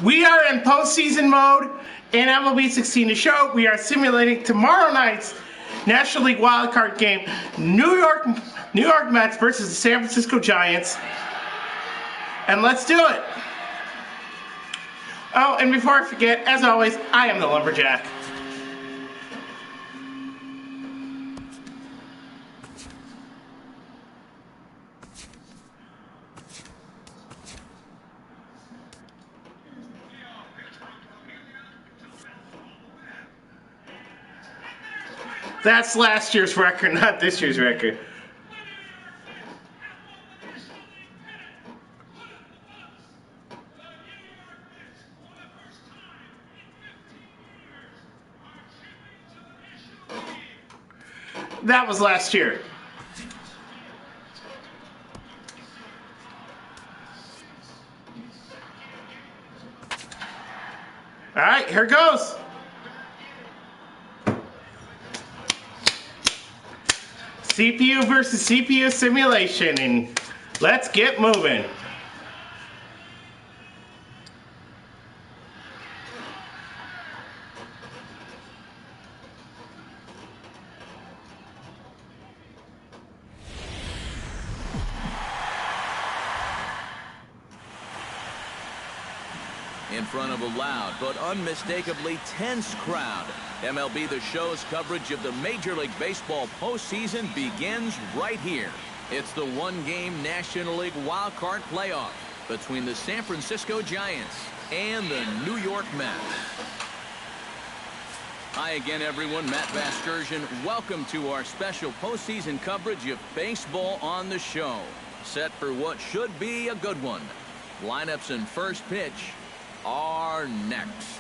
We are in postseason mode in MLB 16 The Show. We are simulating tomorrow night's National League wildcard game, New York Mets versus the San Francisco Giants. And let's do it. Oh, and before I forget, as always, I am the Lumberjack. That's last year's record, not this year's record. That was last year. All right, here goes. CPU versus CPU simulation, and let's get moving. In front of a loud but unmistakably tense crowd, MLB The Show's coverage of the Major League Baseball postseason begins right here. It's the one-game National League wildcard playoff between the San Francisco Giants and the New York Mets. Hi again, everyone. Matt Vasgersian. Welcome to our special postseason coverage of baseball on the show. Set for what should be a good one. Lineups and first pitch are next.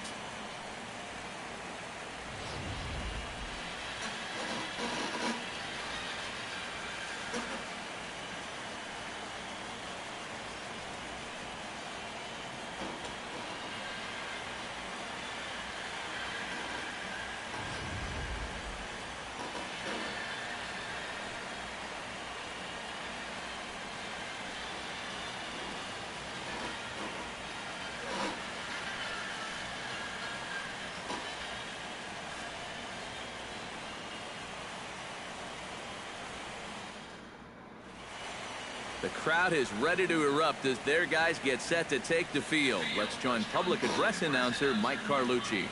The crowd is ready to erupt as their guys get set to take the field. Let's join public address announcer Mike Carlucci.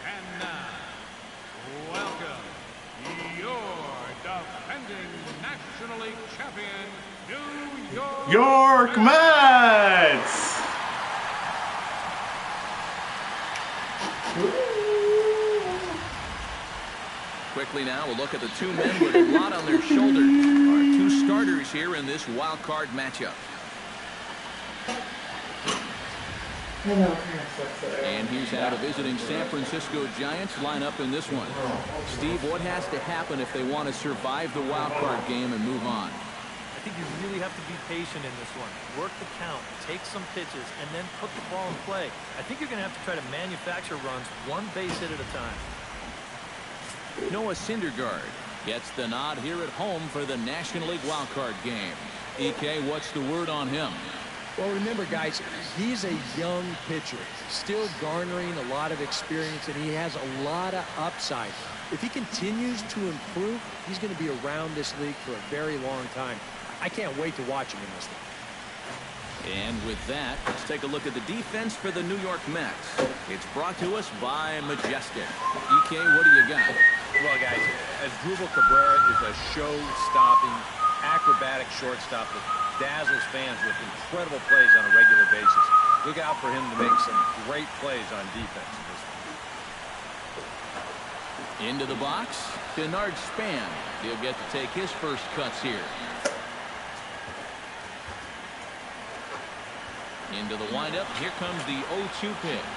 And now, welcome your defending National League champion, New York Mets! Quickly now, we'll look at the two men with a lot on their shoulders. Our two starters here in this wild card matchup. And here's how the visiting San Francisco Giants line up in this one. Steve, what has to happen if they want to survive the wild card game and move on? I think you really have to be patient in this one. Work the count, take some pitches, and then put the ball in play. I think you're going to have to try to manufacture runs one base hit at a time. Noah Syndergaard gets the nod here at home for the National League wildcard game. EK, what's the word on him? Well, remember, guys, he's a young pitcher, still garnering a lot of experience, and he has a lot of upside. If he continues to improve, he's going to be around this league for a very long time. I can't wait to watch him in this one. And with that, let's take a look at the defense for the New York Mets. It's brought to us by Majestic. EK, what do you got? Well, guys, Asdrubal Cabrera is a show-stopping, acrobatic shortstop that dazzles fans with incredible plays on a regular basis. Look out for him to make some great plays on defense in this one. Into the box, Denard Span. He'll get to take his first cuts here. Into the windup. Here comes the 0-2 pitch.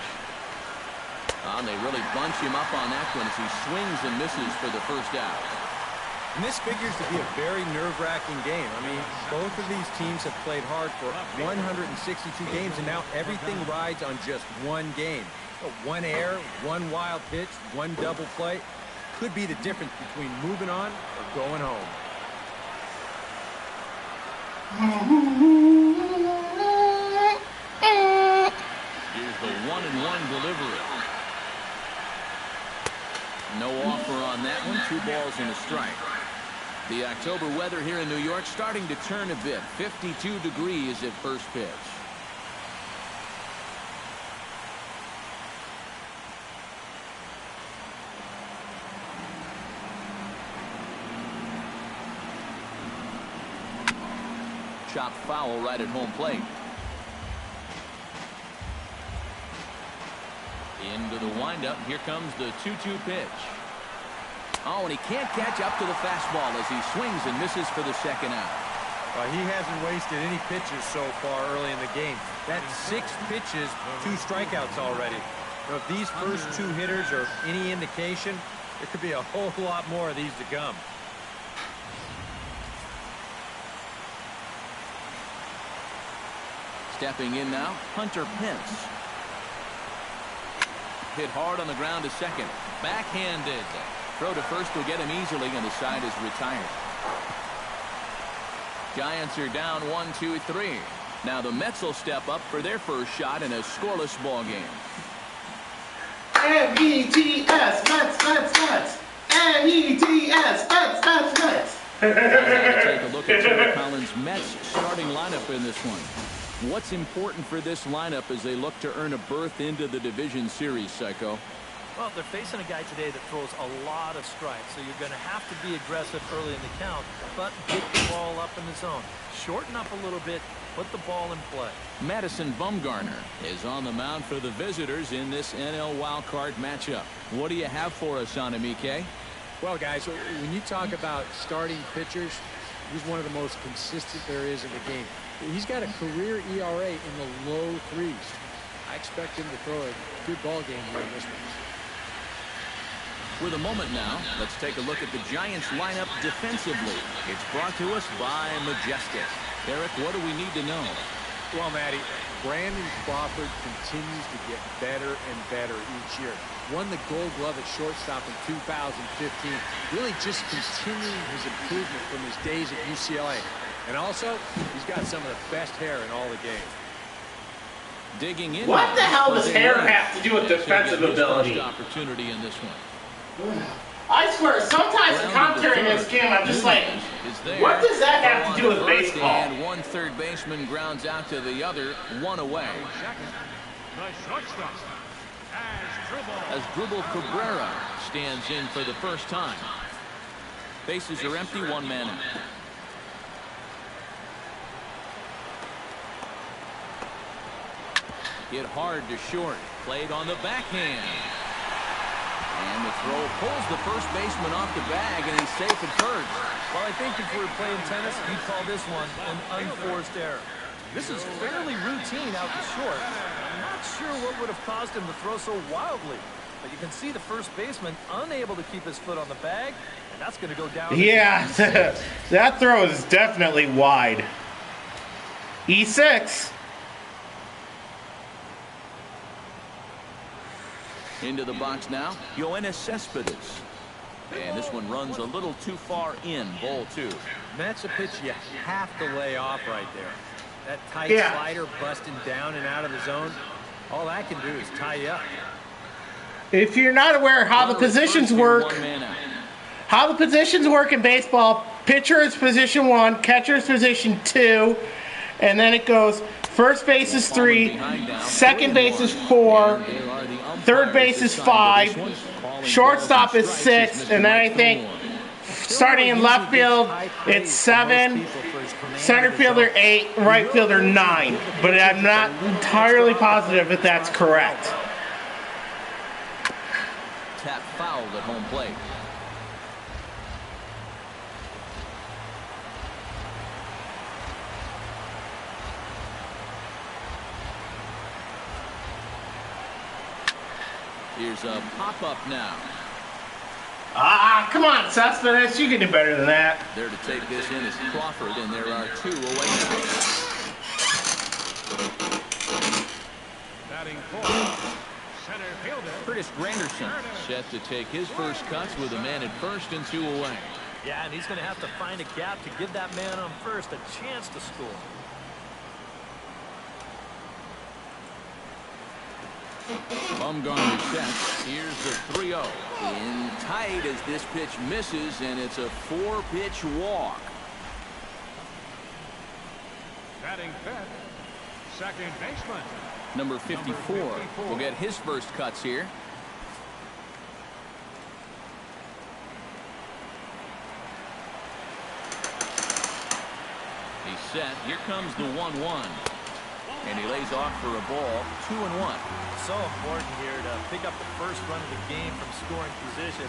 And they really bunch him up on that one as he swings and misses for the first out. And this figures to be a very nerve-wracking game. I mean, both of these teams have played hard for 162 games, and now everything rides on just one game. One error, one wild pitch, one double play could be the difference between moving on or going home. 2 balls and a strike. The October weather here in New York starting to turn a bit. 52 degrees at first pitch. Chopped foul right at home plate. Into the windup. Here comes the 2-2 pitch. Oh, and he can't catch up to the fastball as he swings and misses for the second out. He hasn't wasted any pitches so far early in the game. That's 6 pitches, 2 strikeouts already. Now, if these first 2 hitters are any indication, there could be a whole lot more of these to come. Stepping in now, Hunter Pence. Hit hard on the ground to second. Backhanded. Throw to first will get him easily, and the side is retired. Giants are down 1-2-3. Now the Mets will step up for their first shot in a scoreless ball game. M-E-T-S, Mets, Mets, Mets. M-E-T-S, Mets, Mets, Mets. Take a look at Terry Collins' Mets starting lineup in this one. What's important for this lineup as they look to earn a berth into the division series, Psycho? Well, they're facing a guy today that throws a lot of strikes, so you're going to have to be aggressive early in the count, but get the ball up in the zone. Shorten up a little bit, put the ball in play. Madison Bumgarner is on the mound for the visitors in this NL wildcard matchup. What do you have for us on him, EK? Well, guys, when you talk about starting pitchers, he's one of the most consistent there is in the game. He's got a career ERA in the low 3s. I expect him to throw a good ball game here in this one. With a moment now, let's take a look at the Giants lineup defensively. It's brought to us by Majestic. Eric, what do we need to know? Well, Matty, Brandon Crawford continues to get better and better each year. Won the Gold Glove at shortstop in 2015. Really just continuing his improvement from his days at UCLA. And also, he's got some of the best hair in all the game. Digging in. What the hell does hair have to do with defensive ability? Opportunity in this one. I swear, sometimes the commentary in this game, I'm just like, what does that have to do with baseball? And one third baseman grounds out to the other, 1 away. The shortstop, Asdrubal Cabrera stands in for the first time. Bases are empty, 1 man out. Hit hard to short. Played on the backhand. And the throw pulls the first baseman off the bag, and he's safe at first. Well, I think if we were playing tennis, you'd call this one an unforced error. This is fairly routine out to short. I'm not sure what would have caused him to throw so wildly. But you can see the first baseman unable to keep his foot on the bag, and that's going to go down. Yeah, that throw is definitely wide. E6. Into the box now, Yoenis Cespedes. And this one runs a little too far in, ball 2. That's a pitch you have to lay off right there. That tight slider busting down and out of the zone, all that can do is tie you up. If you're not aware how the positions work, in baseball, pitcher is position 1, catcher is position 2, and then it goes first base is 3, second base is 4, third base is 5, shortstop is 6, and then I think starting in left field it's 7, center fielder 8, right fielder 9. But I'm not entirely positive if that's correct. Tap fouled at home plate. Here's a pop-up now. Come on, Cespedes, you can do better than that. There to take this in is Crawford, and there are 2 away now. batting fourth, center fielder Curtis Granderson set to take his first cuts with a man at first and 2 away. Yeah, and he's going to have to find a gap to give that man on first a chance to score. Bumgarner sets. Here's the 3-0. In tight as this pitch misses, and it's a 4-pitch walk. Batting fifth, second baseman. Number 54 will get his first cuts here. He's set. Here comes the 1-1. And he lays off for a ball. 2-1. So important here to pick up the first run of the game from scoring position.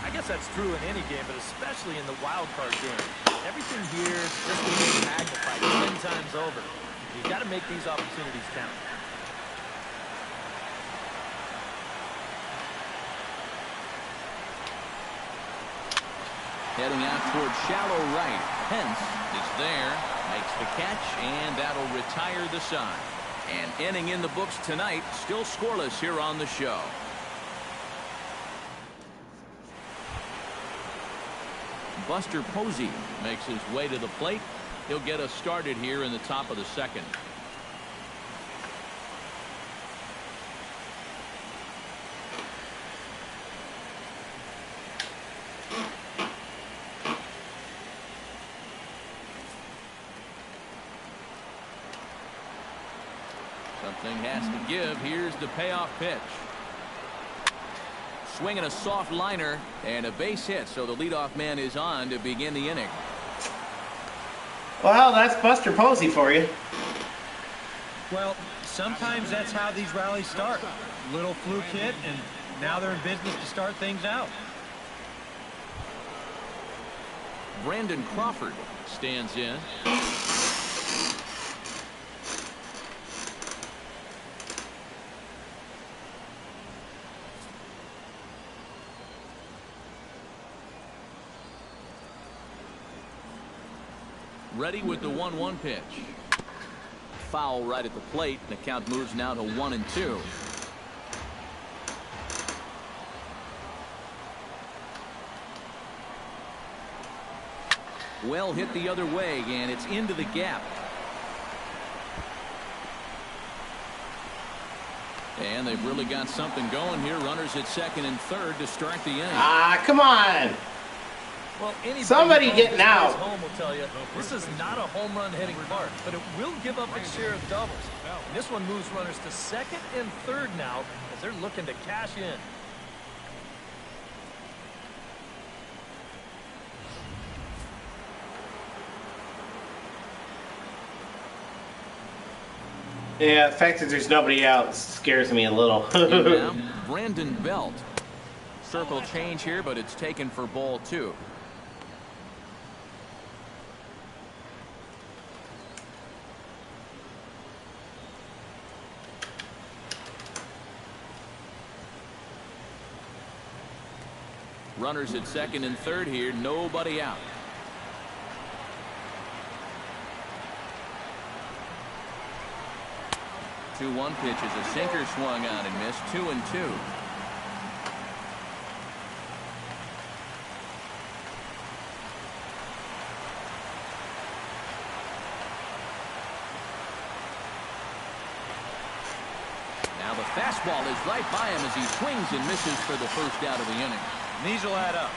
I guess that's true in any game, but especially in the wild card game. Everything here just gets magnified 10 times over. You've got to make these opportunities count. Heading out toward shallow right. Pence is there, makes the catch, and that'll retire the side. And inning in the books tonight, still scoreless here on the show. Buster Posey makes his way to the plate. He'll get us started here in the top of the second. Something has to give. Here's the payoff pitch. Swinging a soft liner and a base hit, so the leadoff man is on to begin the inning. Well, that's Buster Posey for you. Well, sometimes that's how these rallies start. Little fluke hit, and now they're in business to start things out. Brandon Crawford stands in. Ready with the 1-1 pitch. Foul right at the plate. The count moves now to 1-2. Well hit the other way, and it's into the gap. And they've really got something going here. Runners at second and third to start the inning. Ah, come on. Well, Somebody getting out. Home will tell you this is not a home run hitting park, but it will give up its share of doubles. And this one moves runners to second and third now as they're looking to cash in. Yeah, the fact that there's nobody out scares me a little. Now, Brandon Belt. Circle change here, but it's taken for ball 2. Runners at second and third here, nobody out. The 2-1 pitch is a sinker, swung on and missed. 2-2. Now the fastball is right by him as he swings and misses for the first out of the inning. These will add up.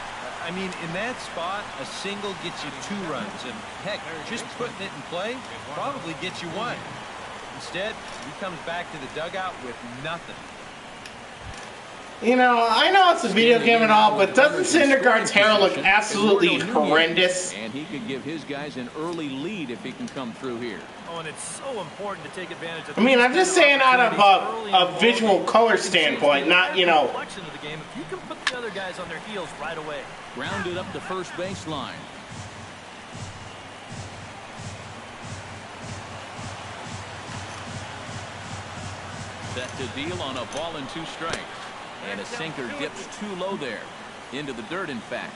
I mean, in that spot, a single gets you 2 runs, and heck, just putting it in play probably gets you 1. Instead, he comes back to the dugout with nothing. You know, I know it's a video game and all, but doesn't Syndergaard's hair look absolutely horrendous? And he could give his guys an early lead if he can come through here. Oh, and it's so important to take advantage of. I mean, I'm just saying out of a visual color standpoint, not, you know. Of the game, if you can put the other guys on their heels right away. Grounded up the first baseline. Set to deal on a ball and 2 strikes. And a sinker dips too low there. Into the dirt, in fact.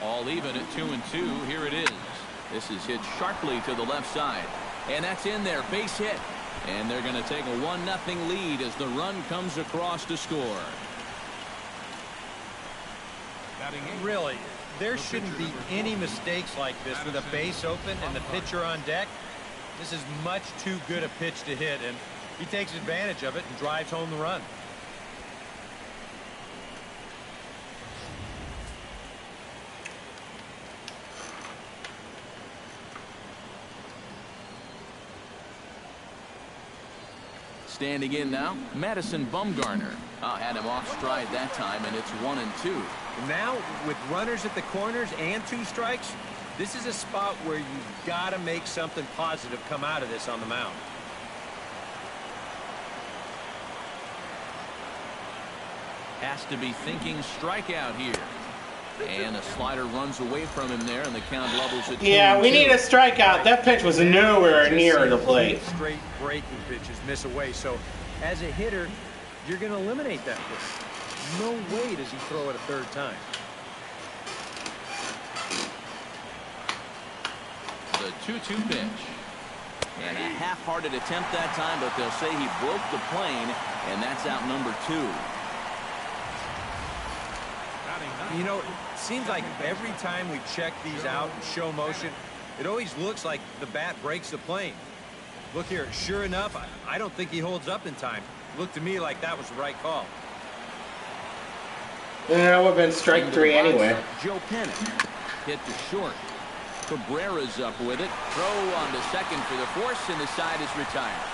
All even at 2-2. Here it is. This is hit sharply to the left side. And that's in there. Base hit. And they're going to take a 1-0 lead as the run comes across to score. Really, there shouldn't be any mistakes like this with a base open and the pitcher on deck. This is much too good a pitch to hit, and he takes advantage of it and drives home the run. Standing in now, Madison Bumgarner. Had him off stride that time, and it's 1-2. Now, with runners at the corners and 2 strikes, this is a spot where you've got to make something positive come out of this on the mound. Has to be thinking strikeout here. And a slider runs away from him there, and the count levels at 2-2. Yeah, we need a strikeout. That pitch was nowhere near the plate. Straight breaking pitches miss away. So, as a hitter, you're going to eliminate that pitch. No way does he throw it a third time. The 2-2 pitch. And a half-hearted attempt that time, but they'll say he broke the plane, and that's out number 2. You know, it seems like every time we check these out and show motion, it always looks like the bat breaks the plane. Look here, sure enough, I don't think he holds up in time. Looked to me like that was the right call. Yeah, it would have been strike 3 anyway. Joe Pennant hit to short. Cabrera's up with it. Throw on to second for the force, and the side is retired.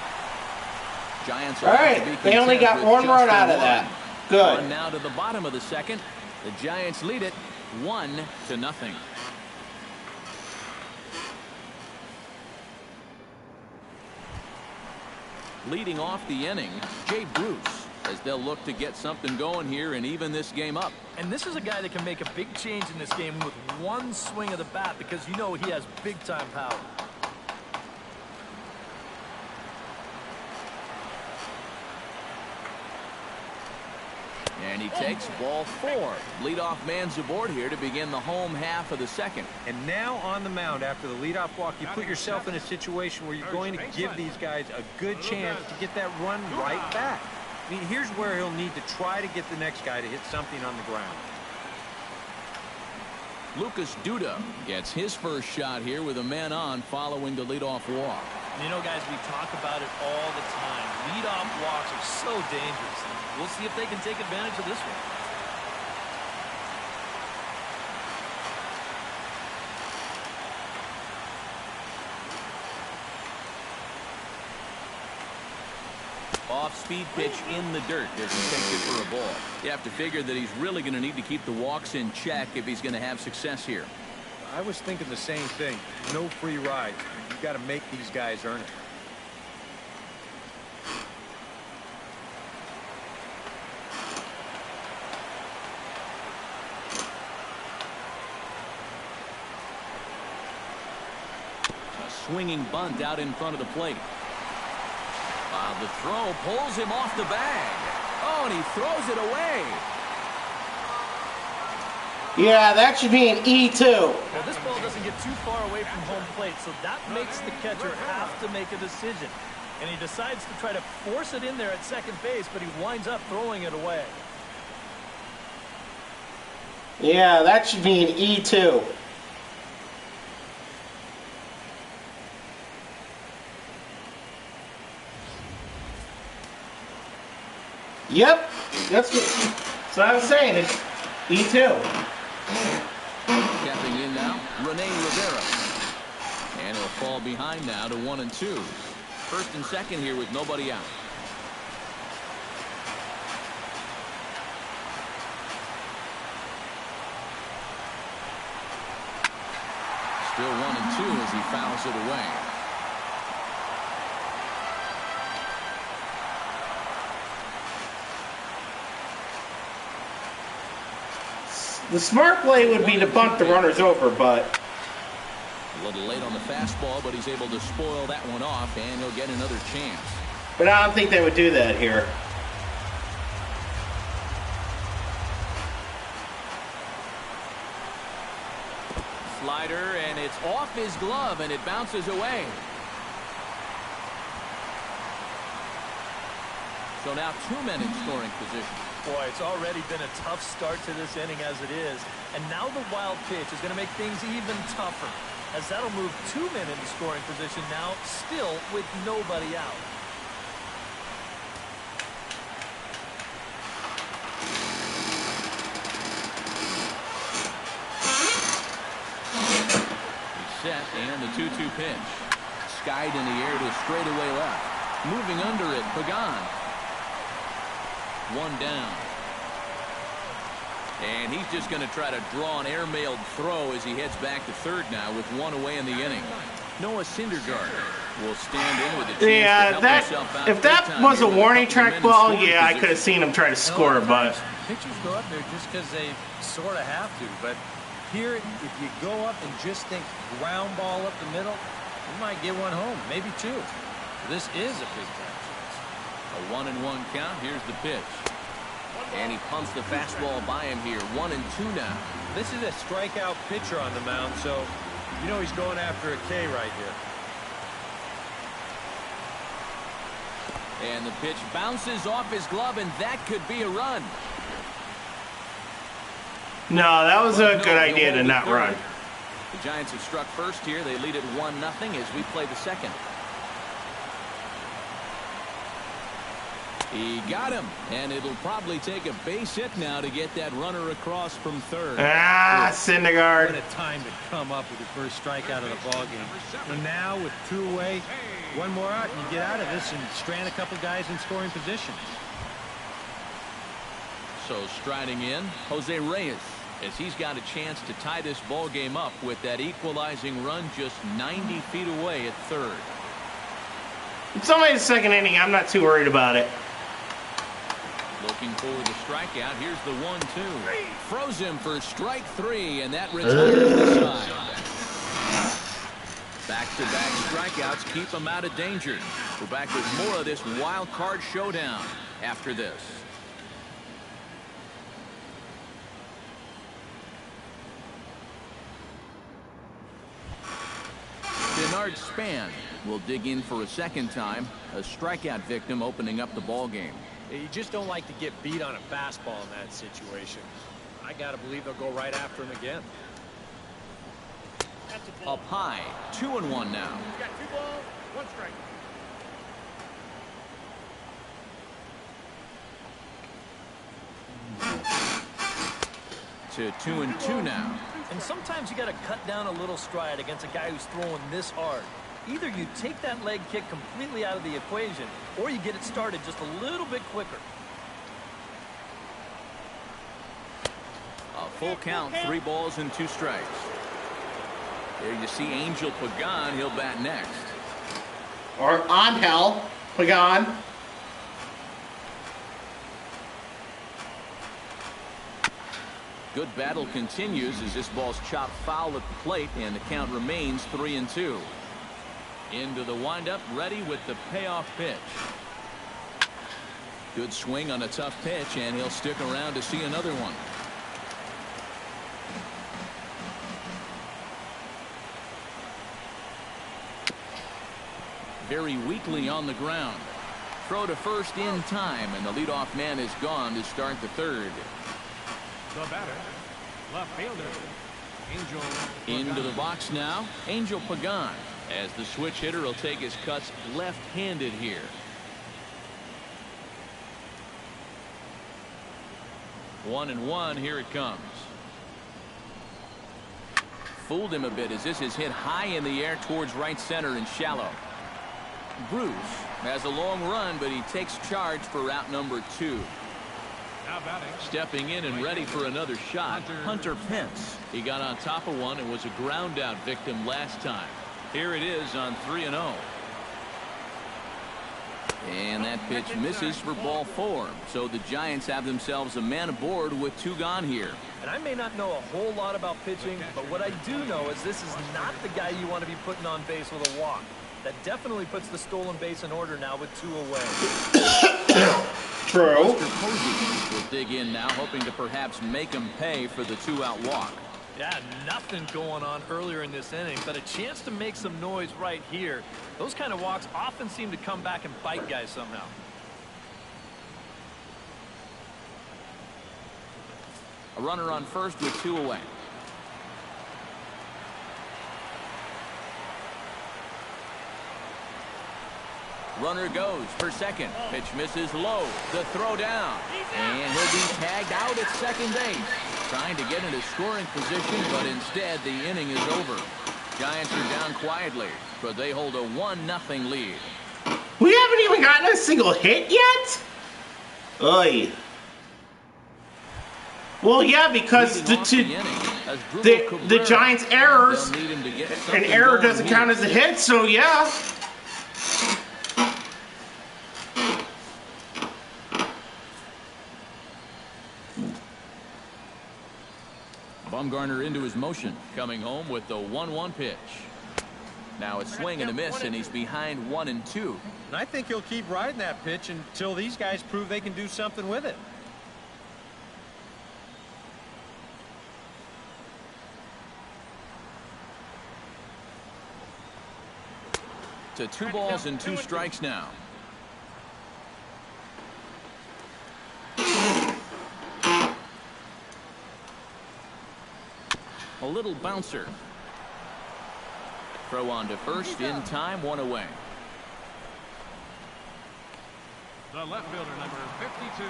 Giants. All right, they only got 1 run out of that. Good. On now to the bottom of the second. The Giants lead it 1-0. Leading off the inning, Jay Bruce, as they'll look to get something going here and even this game up. And this is a guy that can make a big change in this game with one swing of the bat, because you know he has big-time power. And he takes ball 4. Leadoff man's aboard here to begin the home half of the second. And now on the mound after the leadoff walk, you put yourself in a situation where you're going to give these guys a good chance to get that run right back. I mean, here's where he'll need to try to get the next guy to hit something on the ground. Lucas Duda gets his first shot here with a man on following the leadoff walk. And you know, guys, we talk about it all the time. Leadoff walks are so dangerous. We'll see if they can take advantage of this one. Off-speed pitch in the dirt as he takes it for a ball. You have to figure that he's really going to need to keep the walks in check if he's going to have success here. I was thinking the same thing. No free rides. You've got to make these guys earn it. A swinging bunt out in front of the plate. The throw pulls him off the bag. Oh, and he throws it away. Yeah, that should be an E2. Well, this ball doesn't get too far away from home plate, so that makes the catcher have to make a decision. And he decides to try to force it in there at second base, but he winds up throwing it away. Yeah, that should be an E2. Yep, that's what I was saying. It's E2. Stepping in now, Rene Rivera. And he'll fall behind now to 1-2. First and second here with nobody out. Still 1-2 as he fouls it away. The smart play would be to bunt the runners over, but... A little late on the fastball, but he's able to spoil that one off, and he'll get another chance. But I don't think they would do that here. Slider, and it's off his glove, and it bounces away. So now 2 men in scoring position. Boy, it's already been a tough start to this inning as it is. And now the wild pitch is going to make things even tougher, as that'll move 2 men into scoring position now, still with nobody out. Set, and the 2-2 pitch. Skied in the air to straightaway left. Moving under it, Pagan. 1 down. And he's just going to try to draw an airmailed throw as he heads back to third now with 1 away in the inning. Noah Syndergaard will stand in with a chance to help himself out. If that was a warning track ball, yeah, I could have seen him try to score, but Pitchers go up there just because they sort of have to, but here, if you go up and just think ground ball up the middle, you might get 1 home, maybe 2. This is a big time chance. A 1-1 count. Here's the pitch. And he pumps the fastball by him here. 1-2 now. This is a strikeout pitcher on the mound, so you know he's going after a K right here. And the pitch bounces off his glove, and that could be a run. no, that was a good idea to not run. The Giants have struck first here. They lead it 1-0 as we play the second. He got him, and it'll probably take a base hit now to get that runner across from third. Syndergaard. What a time to come up with the first strikeout of the ball game. And now with 2 away, 1 more out, and you get out of this and strand a couple guys in scoring position. So striding in, Jose Reyes, as he's got a chance to tie this ball game up with that equalizing run just 90 feet away at third. It's only the second inning. I'm not too worried about it. Looking for the strikeout. Here's the 1-2. Froze him for strike 3, and that retires the side. Back-to-back strikeouts keep him out of danger. We're back with more of this wild card showdown after this. Bernard Span will dig in for a second time. A strikeout victim opening up the ball game. You just don't like to get beat on a fastball in that situation. I got to believe they'll go right after him again. Up high, 2-1 now. He's got 2 balls, 1 strike. To 2-2 now. And sometimes you got to cut down a little stride against a guy who's throwing this hard. Either you take that leg kick completely out of the equation, or you get it started just a little bit quicker. A full count, 3 balls and 2 strikes. There you see Angel Pagan. He'll bat next. Or Angel Pagan. Good battle continues as this ball's chopped foul at the plate, and the count remains 3-2. Into the windup, ready with the payoff pitch. Good swing on a tough pitch, and he'll stick around to see another one. Very weakly on the ground. Throw to first in time, and the leadoff man is gone to start the third. The batter, left fielder, Angel Into Pagan. the box now, Angel Pagan, as the switch hitter will take his cuts left-handed here. One and one, here it comes. Fooled him a bit as this is hit high in the air towards right center and shallow. Bruce has a long run, but he takes charge for route number 2. Now batting, Stepping in and ready for another shot, Hunter Pence. He got on top of one and was a ground out victim last time. Here it is on 3-0. And that pitch misses for ball 4. So the Giants have themselves a man aboard with 2 gone here. And I may not know a whole lot about pitching, but what I do know is this is not the guy you want to be putting on base with a walk. That definitely puts the stolen base in order now with 2 away. True. Buster Posey will dig in now, hoping to perhaps make him pay for the 2-out walk. Yeah, nothing going on earlier in this inning, but a chance to make some noise right here. Those kind of walks often seem to come back and bite guys somehow. A runner on first with 2 away. Runner goes for second. Pitch misses low. The throw down. And he'll be tagged out at second base. Trying to get into scoring position, but instead the inning is over. Giants are down quietly, but they hold a 1-0 lead. We haven't even gotten a single hit yet? Oy. Well, yeah, because the Giants' errors, an error doesn't count as a hit, so yeah. Bumgarner into his motion, coming home with the 1-1 pitch. Now a swing and a miss, and he's behind 1-2. And I think he'll keep riding that pitch until these guys prove they can do something with it. To 2 balls and 2 strikes now. A little bouncer. Throw on to first in time, 1 away. The left fielder, number 52,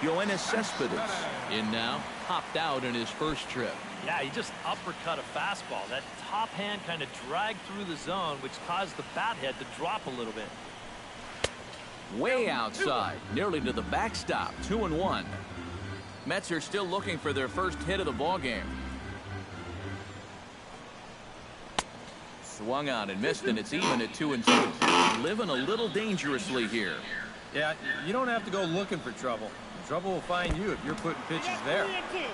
Yoenis Cespedes in now, popped out in his first trip. Yeah, he just uppercut a fastball. That top hand kind of dragged through the zone, which caused the bat head to drop a little bit. Way outside, nearly to the backstop, 2-1. Mets are still looking for their first hit of the ballgame. Swung on and missed, and it's even at 2-2. Living a little dangerously here. Yeah, you don't have to go looking for trouble. Trouble will find you if you're putting pitches there.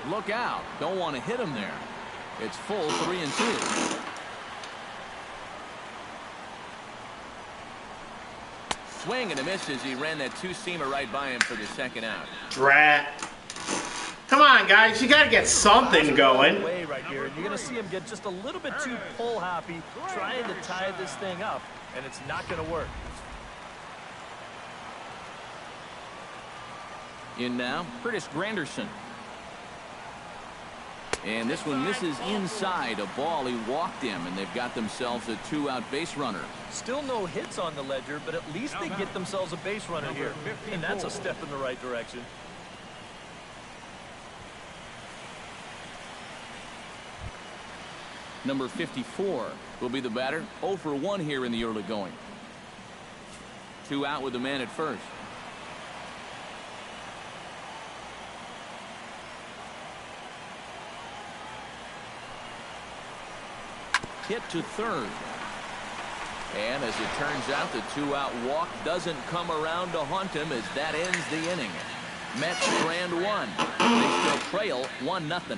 Look out. Don't want to hit him there. It's full 3-2. Swing and a miss as he ran that 2-seamer right by him for the second out. Drat. Come on, guys. You got to get something going. Way right here. You're going to see him get just a little bit too pull happy, trying to tie this thing up, and it's not going to work. In now, Curtis Granderson. And this one misses inside a ball. He walked him, and they've got themselves a 2-out base runner. Still no hits on the ledger, but at least they get themselves a base runner here. And that's a step in the right direction. Number 54 will be the batter. 0 for 1 here in the early going. 2 out with the man at first. Hit to third. And as it turns out, the 2-out walk doesn't come around to haunt him as that ends the inning. Mets strand 1. They still trail 1-0.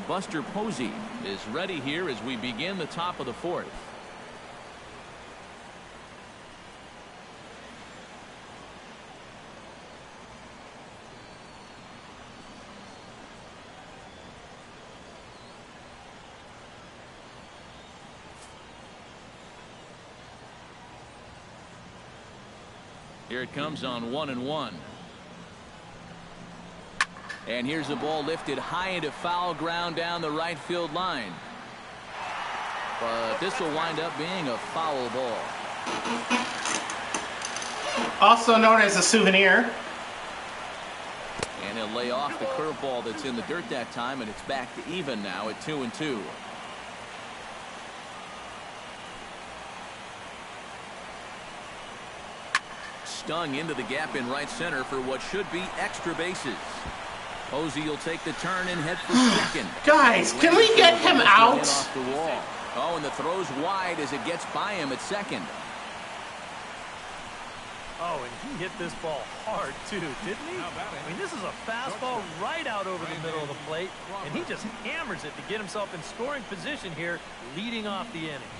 Buster Posey is ready here as we begin the top of the 4th. Here it comes on 1-1. And here's a ball lifted high into foul ground down the right field line. But this will wind up being a foul ball. Also known as a souvenir. And he'll lay off the curveball that's in the dirt that time, and it's back to even now at 2-2. Stung into the gap in right center for what should be extra bases. Posey will take the turn and head for second. Guys, can we get him out? Off the wall. Oh, and the throw's wide as it gets by him at second. Oh, and he hit this ball hard, too, didn't he? I mean, this is a fastball right out over the middle of the plate, and he just hammers it to get himself in scoring position here, leading off the inning.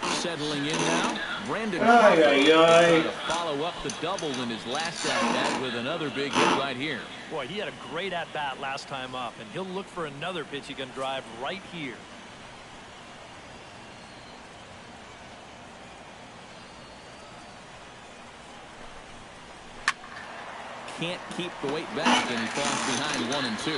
Settling in now, Brandon Ay. to follow up the double in his last at-bat with another big hit right here. Boy, he had a great at-bat last time up, and he'll look for another pitch he can drive right here. can't keep the weight back, and he falls behind 1 and 2.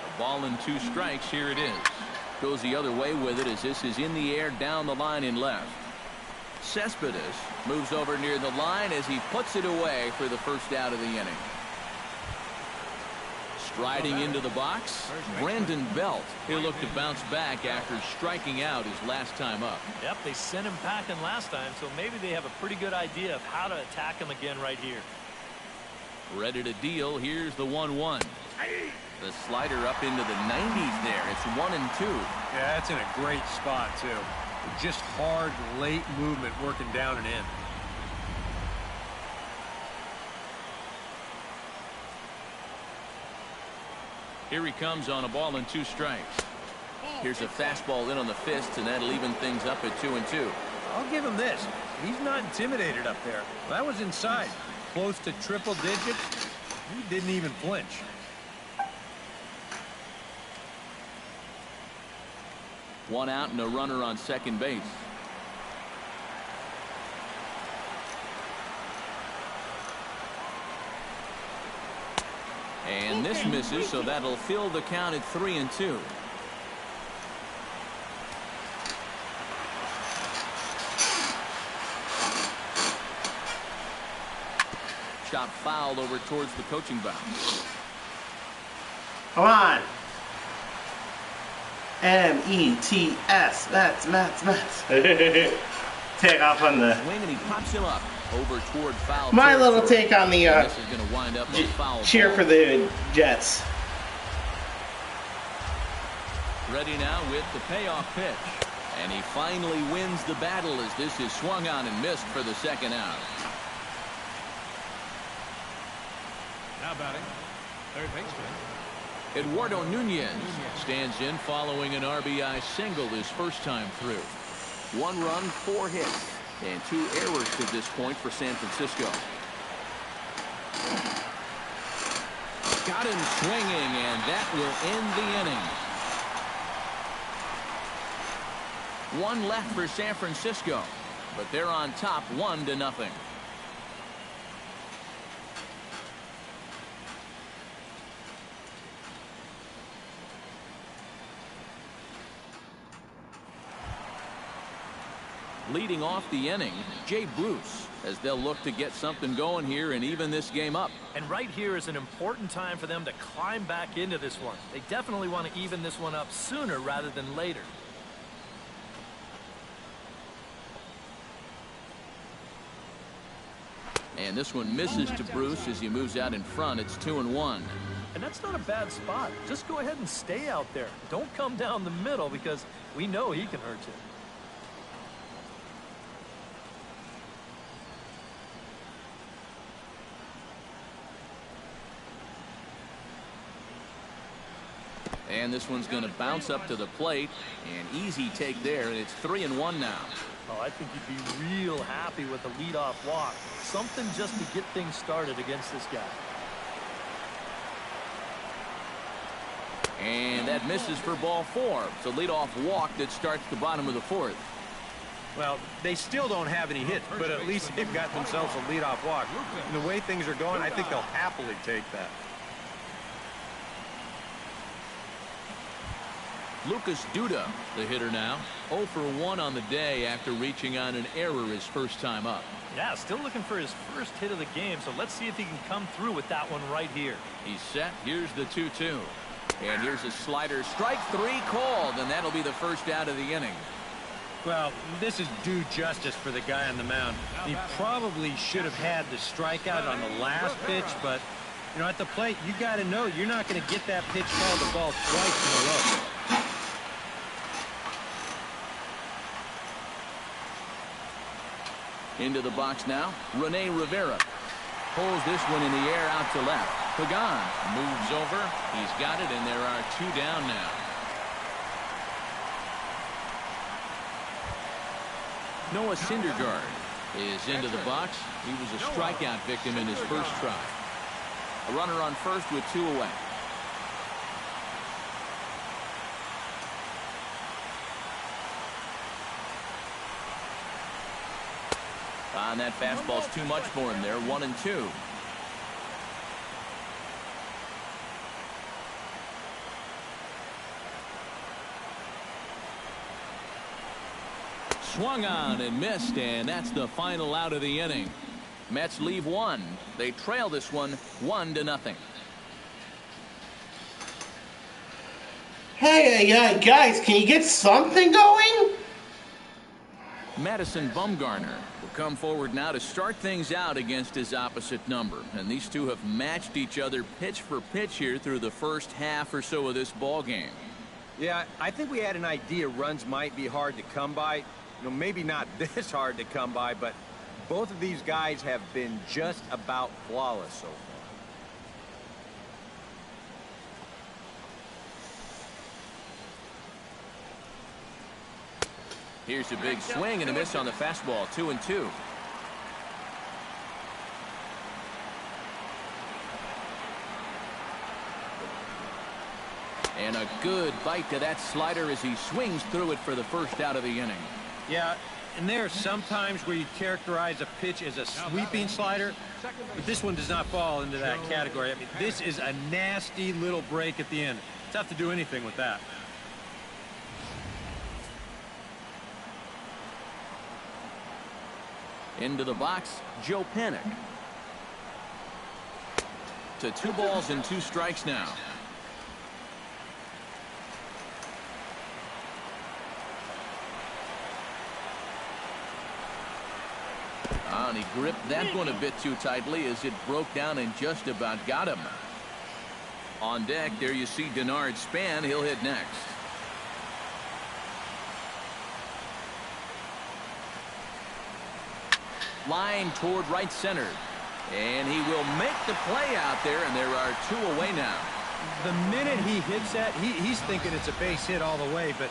A ball and 2 strikes. Here it is. Goes the other way with it as this is in the air down the line in left. Cespedes moves over near the line as he puts it away for the first out of the inning. Striding into the box, Brandon Belt. He'll look to bounce back after striking out his last time up. Yep, they sent him packing last time, so maybe they have a pretty good idea of how to attack him again right here. Ready to deal. Here's the 1-1. The slider up into the 90s there. It's 1 and 2. Yeah, that's in a great spot, too. Just hard, late movement working down and in. Here he comes on a ball and 2 strikes. Here's a fastball in on the fist, and that'll even things up at 2 and 2. I'll give him this. He's not intimidated up there. That was inside. Close to triple digits. He didn't even flinch. One out and a runner on second base. And this misses, so that'll fill the count at 3 and 2. Shot fouled over towards the coaching box. Come on. M-E-T-S. Mets. Take off on the... Swing, and he pops him up over toward foul My territory. little take on the This is going to wind up a foul cheer ball. for the Jets. Ready now with the payoff pitch. And he finally wins the battle as this is swung on and missed for the second out. Now batting, third baseman. Eduardo Nunez stands in following an RBI single his first time through. 1 run, 4 hits, and 2 errors to this point for San Francisco. Got him swinging, and that will end the inning. 1 left for San Francisco, but they're on top 1-0. Leading off the inning, Jay Bruce, as they'll look to get something going here and even this game up. And right here is an important time for them to climb back into this one. They definitely want to even this one up sooner rather than later. And this one misses to Bruce as he moves out in front. It's 2-1. And that's not a bad spot. Just go ahead and stay out there. Don't come down the middle because we know he can hurt you. And this one's going to bounce up to the plate. An easy take there, and it's 3-1 now. Oh, I think you'd be real happy with a leadoff walk. Something just to get things started against this guy. And that misses for ball 4. It's a leadoff walk that starts the bottom of the 4th. Well, they still don't have any hits, but at least they've got themselves a leadoff walk. And the way things are going, I think they'll happily take that. Lucas Duda, the hitter now. 0 for 1 on the day after reaching on an error his first time up. Yeah, still looking for his first hit of the game, so let's see if he can come through with that one right here. He's set. Here's the 2-2. And here's a slider. Strike 3 called, and that'll be the first out of the inning. Well, this is due justice for the guy on the mound. He probably should have had the strikeout on the last pitch, but, you know, at the plate, you got to know you're not going to get that pitch called the ball twice in a row. Into the box now, Rene Rivera. Pulls this one in the air out to left. Pagan moves over. He's got it, and there are 2 down now. Noah Syndergaard is into the box. He was a strikeout victim in his first try. A runner on first with 2 away. And that fastball's too much for him there. 1-2. Swung on and missed, and that's the final out of the inning. Mets leave one. They trail this one 1-0. Hey, guys, can you get something going? Madison Bumgarner will come forward now to start things out against his opposite number. And these two have matched each other pitch for pitch here through the first half or so of this ball game. Yeah, I think we had an idea runs might be hard to come by. You know, maybe not this hard to come by, but both of these guys have been just about flawless so far. Here's a big swing and a miss on the fastball. 2-2. And a good bite to that slider as he swings through it for the first out of the inning. Yeah, and there are some times where you characterize a pitch as a sweeping slider, but this one does not fall into that category. I mean, this is a nasty little break at the end. Tough to do anything with that. Into the box, Joe Panik. To 2 balls and 2 strikes now. And he gripped that one a bit too tightly as it broke down and just about got him. On deck, there you see Denard Span. He'll hit next. Line toward right center. And he will make the play out there, and there are 2 away now. The minute he hits that, he's thinking it's a base hit all the way, but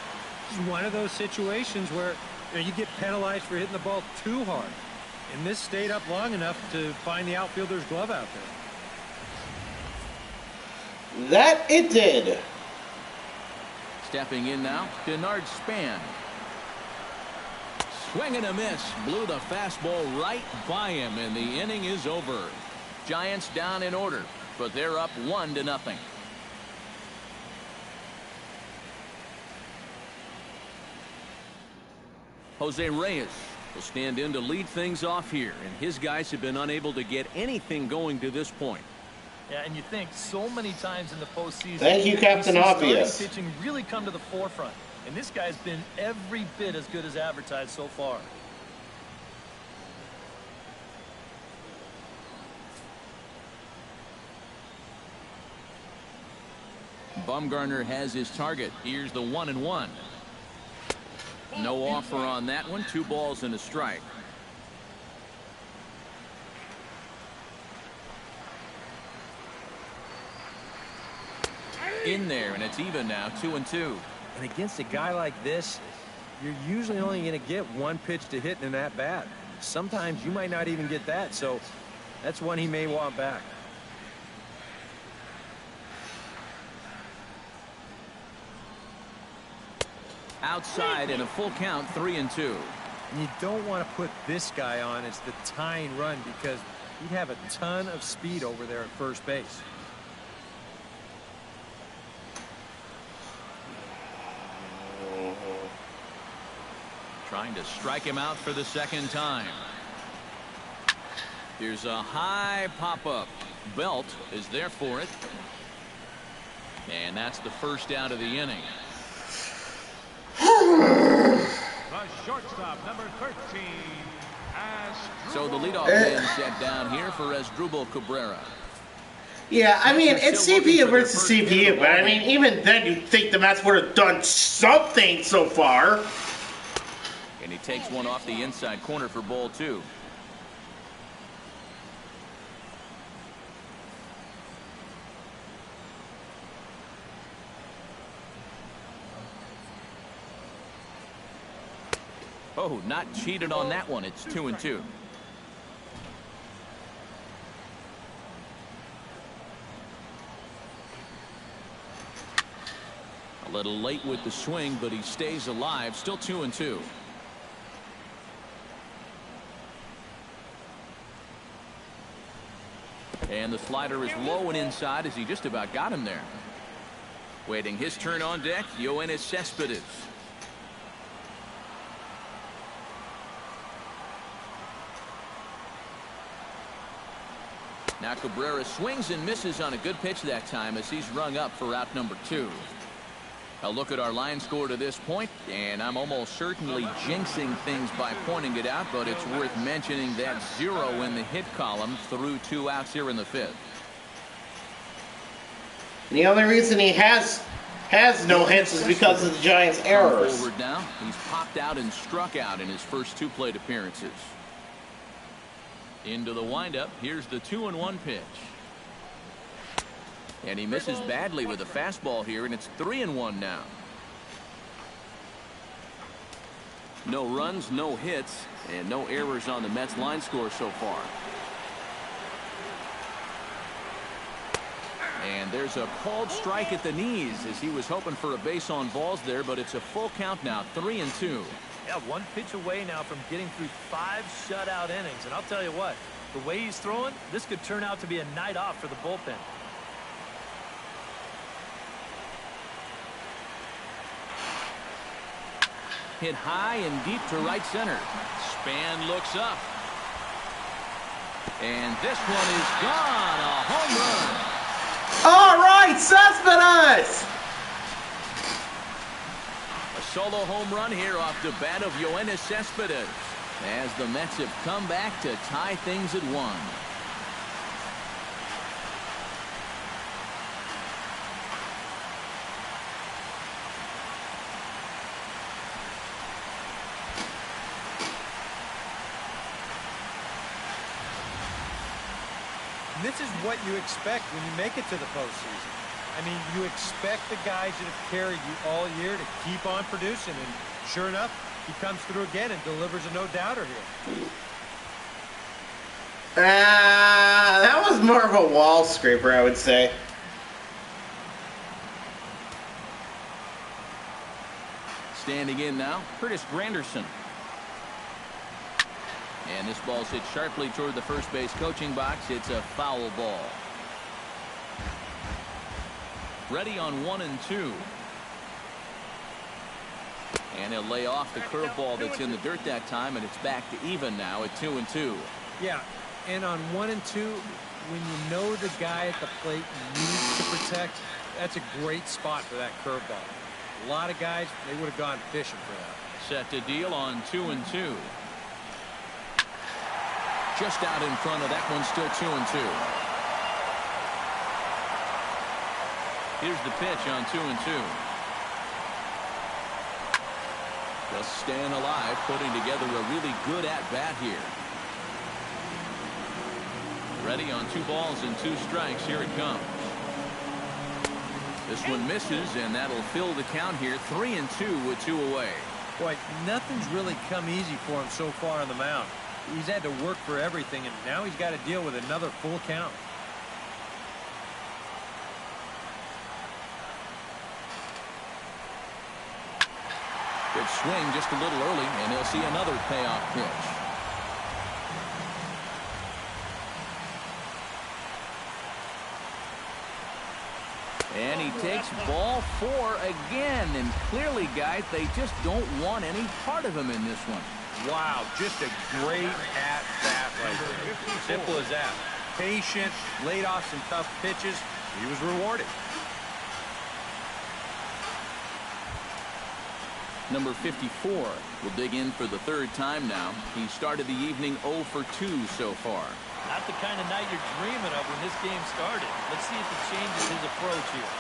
it's one of those situations where you get penalized for hitting the ball too hard. And this stayed up long enough to find the outfielder's glove out there. That it did. Stepping in now, Denard Span. Swing and a miss. Blew the fastball right by him, and the inning is over. Giants down in order, but they're up 1-0. Jose Reyes will stand in to lead things off here, and his guys have been unable to get anything going to this point. Yeah, and you think so many times in the postseason. Thank you, Captain Obvious. Pitching really come to the forefront, and this guy's been every bit as good as advertised so far. Bumgarner has his target. Here's the 1-1. No offer on that one. 2 balls and a strike. In there, and it's even now. 2-2. And against a guy like this, you're usually only going to get 1 pitch to hit in that bat. Sometimes you might not even get that, so that's one he may want back. Outside and a full count. 3-2. And you don't want to put this guy on as the tying run because he'd have a ton of speed over there at first base. Trying to strike him out for the second time. Here's a high pop-up. Belt is there for it. And that's the first out of the inning. The shortstop, number 13, So the leadoff man set down here for Asdrubal Cabrera. Yeah, I mean, it's CPU versus CPU, but I mean, even then you'd think the Mets would have done something so far. And he takes one off the inside corner for ball 2. Oh, not cheated on that one. It's 2-2. A little late with the swing, but he stays alive. Still 2-2. And the slider is low and inside as he just about got him there. Waiting his turn on deck, Yoenis Cespedes. Now Cabrera swings and misses on a good pitch that time as he's rung up for out number 2. A look at our line score to this point, and I'm almost certainly jinxing things by pointing it out, but it's worth mentioning that 0 in the hit column through 2 outs here in the 5th. And the only reason he has no hits is because of the Giants' errors. Forward now, he's popped out and struck out in his first 2 plate appearances. Into the windup, here's the 2-1 pitch. And he misses badly with a fastball here, and it's 3-1 now. No runs, no hits, and no errors on the Mets line score so far. And there's a called strike at the knees as he was hoping for a base on balls there, but it's a full count now, 3-2. Yeah, 1 pitch away now from getting through 5 shutout innings. And I'll tell you what, the way he's throwing, this could turn out to be a night off for the bullpen. Hit high and deep to right center. Span looks up. And this one is gone. A home run. All right, Cespedes! A solo home run here off the bat of Yoenis Cespedes as the Mets have come back to tie things at 1. This is what you expect when you make it to the postseason. I mean, you expect the guys that have carried you all year to keep on producing, and sure enough, he comes through again and delivers a no-doubter here. That was more of a wall scraper, I would say. Standing in now, Curtis Granderson. And this ball's hit sharply toward the first base coaching box. It's a foul ball. Ready on 1-2. And he'll lay off the curveball that's in the dirt that time, and it's back to even now at 2-2. Yeah, and on 1-2, when you know the guy at the plate needs to protect, that's a great spot for that curveball. A lot of guys, they would have gone fishing for that. Set to deal on 2-2. Just out in front of that one, still 2-2. Here's the pitch on 2-2. Just staying alive, putting together a really good at-bat here. Ready on 2 balls and 2 strikes. Here it comes. This one misses, and that'll fill the count here. 3-2 with 2 away. Boy, nothing's really come easy for him so far on the mound. He's had to work for everything, and now he's got to deal with another full count. Good swing just a little early, and he'll see another payoff pitch. And he takes ball 4 again, and clearly, guys, they just don't want any part of him in this one. Wow, just a great at-bat right there. Simple as that. Patient, laid off some tough pitches. He was rewarded. Number 54 will dig in for the 3rd time now. He started the evening 0 for 2 so far. Not the kind of night you're dreaming of when this game started. Let's see if it changes his approach here.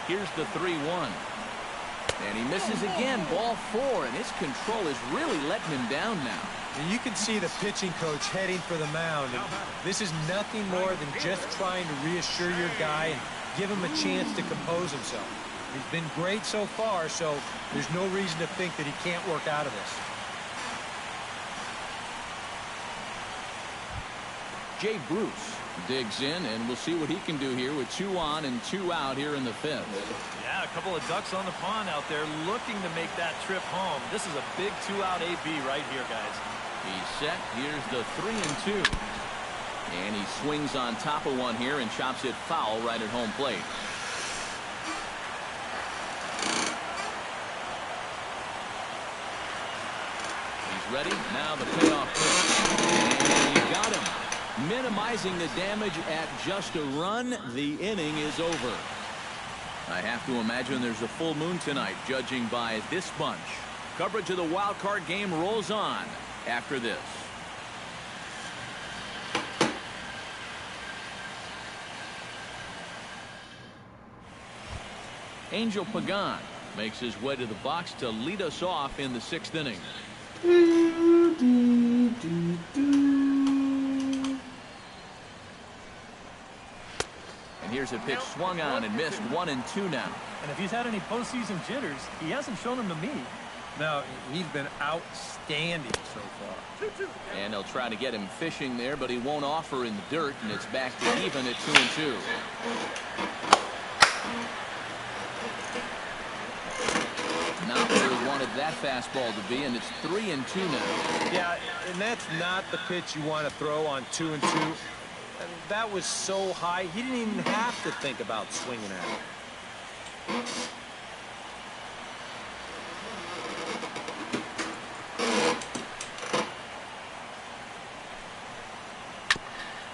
Here's the 3-1. And he misses again, ball 4, and his control is really letting him down now. And you can see the pitching coach heading for the mound. And this is nothing more than just trying to reassure your guy and give him a chance to compose himself. He's been great so far, so there's no reason to think that he can't work out of this. Jay Bruce digs in, and we'll see what he can do here with 2 on and 2 out here in the 5th. Yeah, a couple of ducks on the pond out there looking to make that trip home. This is a big 2-out AB right here, guys. He's set. Here's the 3-2. And he swings on top of one here and chops it foul right at home plate. He's ready. Now the payoff pitch. And he got him. Minimizing the damage at just a run. The inning is over. I have to imagine there's a full moon tonight, judging by this bunch. Coverage of the wild card game rolls on after this. Angel Pagan makes his way to the box to lead us off in the 6th inning. And here's a pitch swung on and missed. 1-2 now. And if he's had any postseason jitters, he hasn't shown them to me. No, he's been outstanding so far. And they'll try to get him fishing there, but he won't offer in the dirt, and it's back to even at 2-2. Not where he wanted that fastball to be, and it's 3-2 now. Yeah, and that's not the pitch you want to throw on 2-2. That was so high, he didn't even have to think about swinging at it.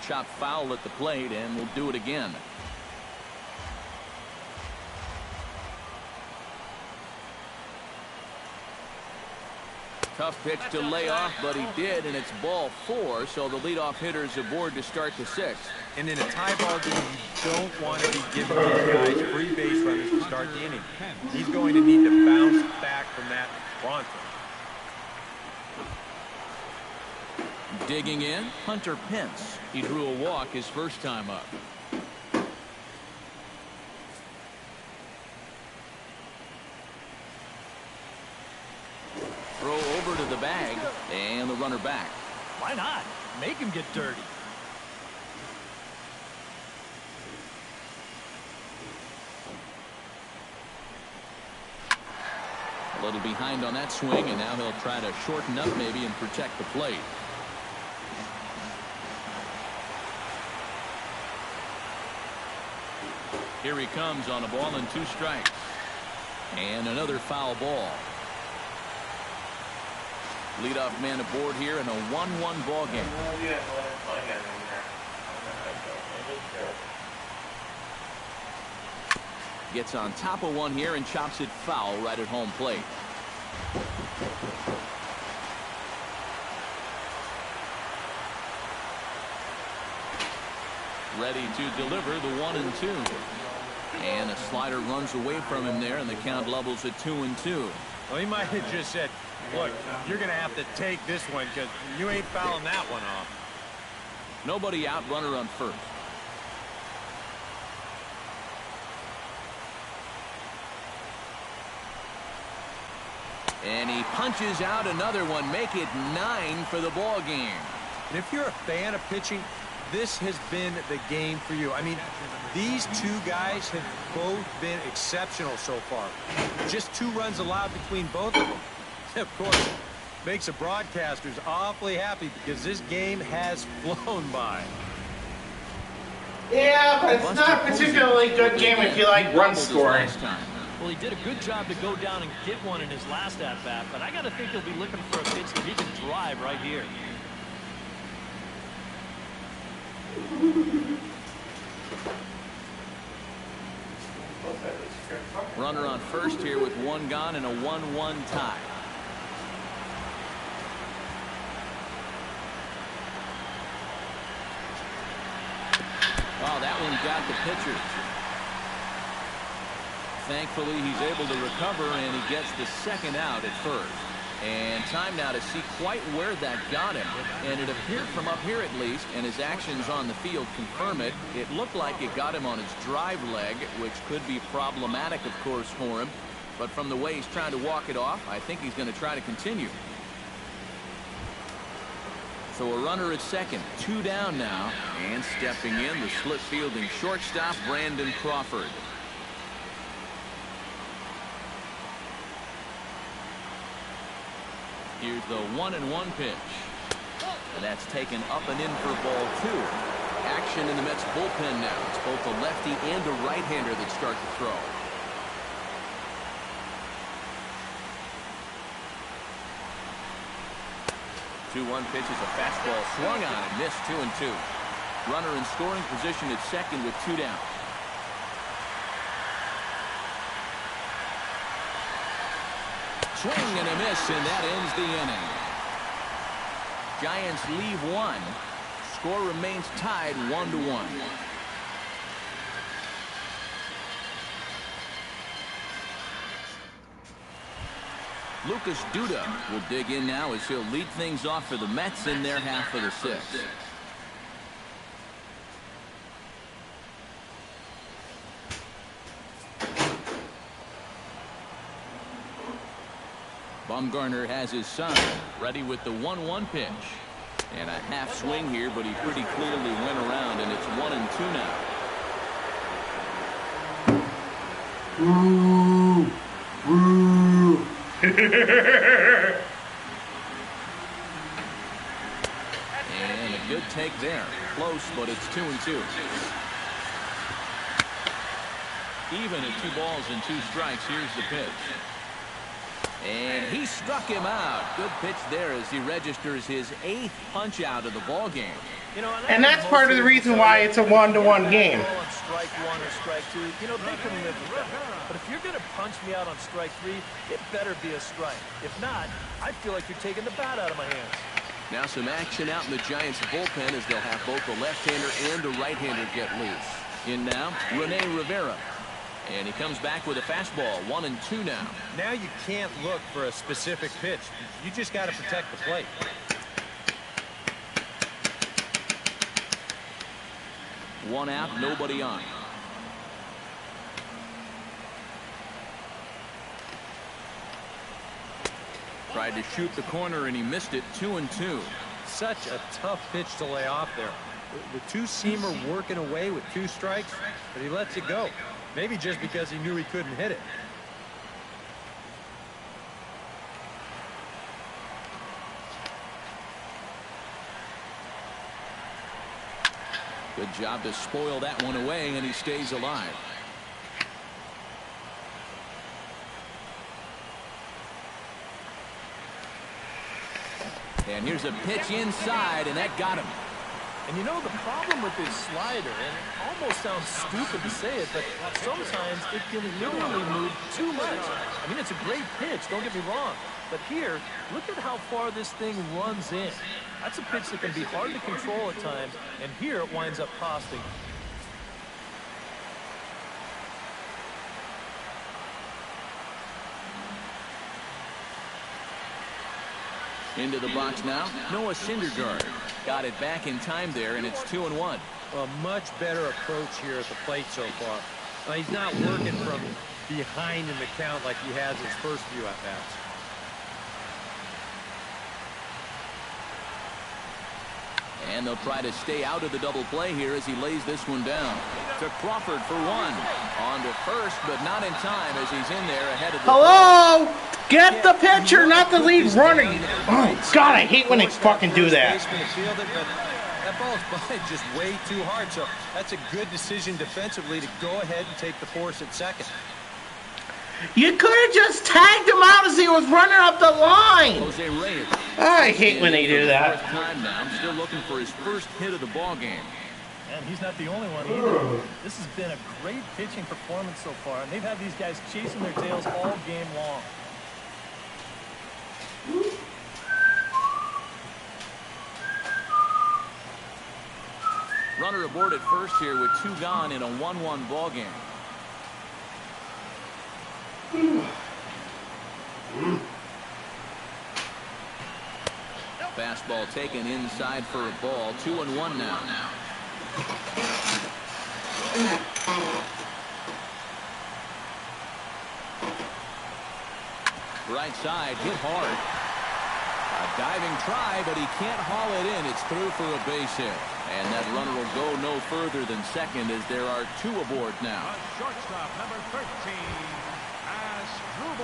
Chop foul at the plate, and we'll do it again. Tough pitch to lay off, but he did, and it's ball 4, so the leadoff hitter's aboard to start the 6th. And in a tie ball game, you don't want to be giving these guys free base runners to start the inning. He's going to need to bounce back from that pronto. Digging in, Hunter Pence. He drew a walk his first time up. Throw over to the bag, and the runner back. Why not? Make him get dirty. A little behind on that swing, and now he'll try to shorten up maybe and protect the plate. Here he comes on a ball and 2 strikes. And another foul ball. Leadoff man aboard here in a 1-1 ball game. Gets on top of one here and chops it foul right at home plate. Ready to deliver the 1-2. And a slider runs away from him there, and the count levels at 2-2. Well, he might have just said, look, you're going to have to take this one because you ain't fouling that one off. Nobody out, runner on first. And he punches out another one. Make it 9 for the ball game. And if you're a fan of pitching, this has been the game for you. I mean, these 2 guys have both been exceptional so far. Just 2 runs allowed between both of them. Of course, makes the broadcasters awfully happy because this game has flown by. Yeah, but it's not a particularly good game if you like run scoring. Well, he did a good job to go down and get one in his last at-bat, but I got to think he'll be looking for a pitch that he can drive right here. Runner on first here with 1 gone and a 1-1 tie. Oh, that one got the pitcher. Thankfully, he's able to recover, and he gets the 2nd out at first. And time now to see quite where that got him. And it appeared from up here at least, and his actions on the field confirm it. It looked like it got him on his drive leg, which could be problematic, of course, for him. But from the way he's trying to walk it off, I think he's going to try to continue. So a runner at second, 2 down now, and stepping in, the split fielding shortstop, Brandon Crawford. Here's the 1-1 pitch. And that's taken up and in for ball 2. Action in the Mets bullpen now. It's both a lefty and a right-hander that start to throw. 2-1 pitch is a fastball swung on and missed. 2-2. Runner in scoring position at second with 2 down. Swing and a miss, and that ends the inning. Giants leave 1. Score remains tied 1-1. Lucas Duda will dig in now as he'll lead things off for the Mets in their half of the 6th. Bumgarner has his sign ready with the 1-1 pitch. And a half swing here, but he pretty clearly went around, and it's 1-2 now. Woo! Woo! And a good take there. Close, but it's 2-2. Even at 2 balls and 2 strikes. Here's the pitch. And he struck him out. Good pitch there as he registers his 8th punch out of the ball game. You know, And that's part of the reason why it's a 1-1 game. On strike 1 or strike 2, you know, they can live with that. But if you're going to punch me out on strike 3, it better be a strike. If not, I feel like you're taking the bat out of my hands. Now some action out in the Giants bullpen as they'll have both a left-hander and a right-hander get loose. In now, Rene Rivera. And he comes back with a fastball. 1-2 now. Now you can't look for a specific pitch. You just got to protect the plate. One out, nobody on. Tried to shoot the corner and he missed it. 2-2. Such a tough pitch to lay off there. The 2-seamer working away with 2 strikes, but he lets it go. Maybe just because he knew he couldn't hit it. Good job to spoil that one away, and he stays alive. And here's a pitch inside, and that got him. And you know, the problem with this slider, and it almost sounds stupid to say it, but sometimes it can literally move too much. I mean, it's a great pitch, don't get me wrong. But here, look at how far this thing runs in. That's a pitch that can be hard to control at times, and here it winds up costing. Into the box now, Noah Syndergaard. Got it back in time there, and it's 2-1. A much better approach here at the plate so far. He's not working from behind in the count like he has his first few at-bats. And they'll try to stay out of the double play here as he lays this one down. To Crawford for 1. On to first, but not in time as he's in there ahead of the... Hello? Get the pitcher, not the lead runner. Oh, God, I hate when they fucking do that. That ball's by just way too hard, so that's a good decision defensively to go ahead and take the force at second. You could have just tagged him out as he was running up the line. Jose Reyes. I hate when they do that. First time now, I'm still looking for his first hit of the ball game. And he's not the only one either. This has been a great pitching performance so far, and they've had these guys chasing their tails all game long. Runner aboard at first here with 2 gone in a 1-1 ball game. Fastball taken inside for a ball. 2-1 now. Right side hit hard. A Diving try, but he can't haul it in. It's through for a base hit. And that runner will go no further than second as there are 2 aboard now. Shortstop number 13,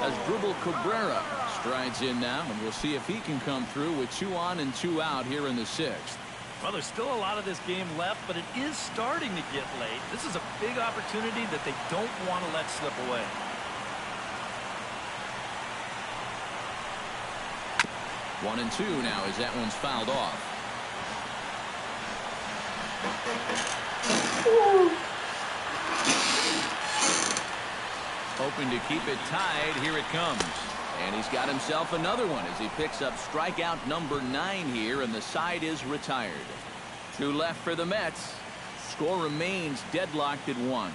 Asdrubal Cabrera strides in now, and we'll see if he can come through with 2 on and 2 out here in the 6th. Well, there's still a lot of this game left, but it is starting to get late. This is a big opportunity that they don't want to let slip away. One and 2 now as that one's fouled off. Hoping to keep it tied. Here it comes. And he's got himself another one as he picks up strikeout number 9 here, and the side is retired. 2 left for the Mets. Score remains deadlocked at 1.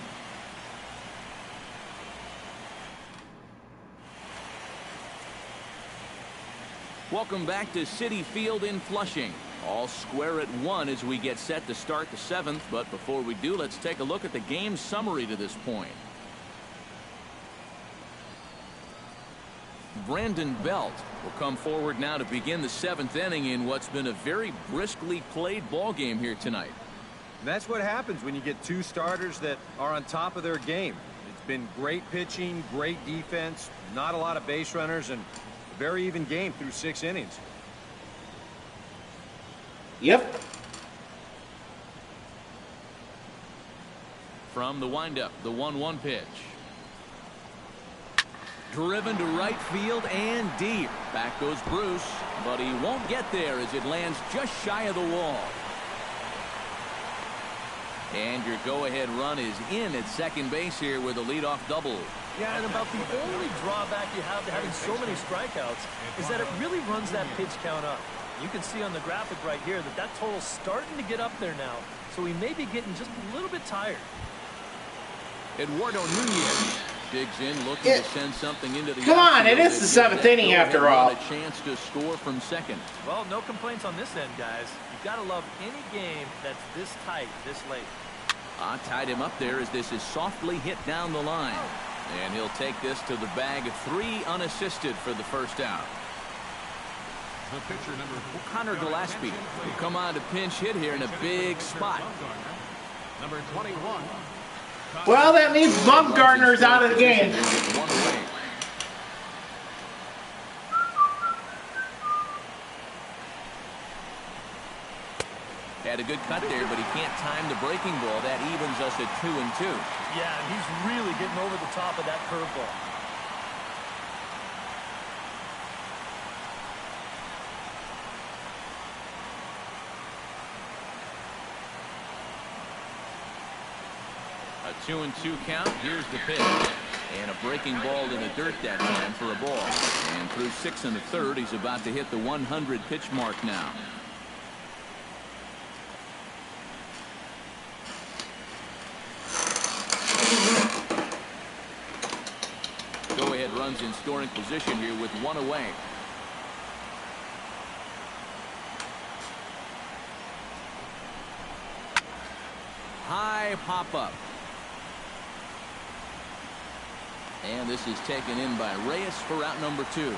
Welcome back to Citi Field in Flushing. All square at 1 as we get set to start the 7th. But before we do, let's take a look at the game summary to this point. Brandon Belt will come forward now to begin the 7th inning in what's been a very briskly played ball game here tonight. That's what happens when you get 2 starters that are on top of their game. It's been great pitching, great defense, not a lot of base runners, and a very even game through 6 innings. Yep. From the windup, the 1-1 pitch. Driven to right field and deep. Back goes Bruce, but he won't get there as it lands just shy of the wall. And your go-ahead run is in at second base here with a leadoff double. Yeah, and about the only drawback you have to having so many strikeouts is that it really runs that pitch count up. You can see on the graphic right here that that total's starting to get up there now, so he may be getting just a little bit tired. Eduardo Nunez digs in, looking to send something into the Come on, it outfield. is the 7th inning after all. A chance to score from second. Well, no complaints on this end, guys. You've got to love any game that's this tight, this late. Tied him up there as this is softly hit down the line. And he'll take this to the bag of 3 unassisted for the first out. the pitcher number 4, Connor Gillespie will come on to pinch hit here in a big spot. number 21. Well, that means Bumgarner's out of the game. One away. Had a good cut there, but he can't time the breaking ball. That evens us at 2-2. Yeah, he's really getting over the top of that curveball. A 2-2 count. Here's the pitch. And a breaking ball in the dirt that time for a ball. And through 6 1/3, he's about to hit the 100 pitch mark now. Go-ahead runs in scoring position here with 1 away. High pop-up. And this is taken in by Reyes for out number 2.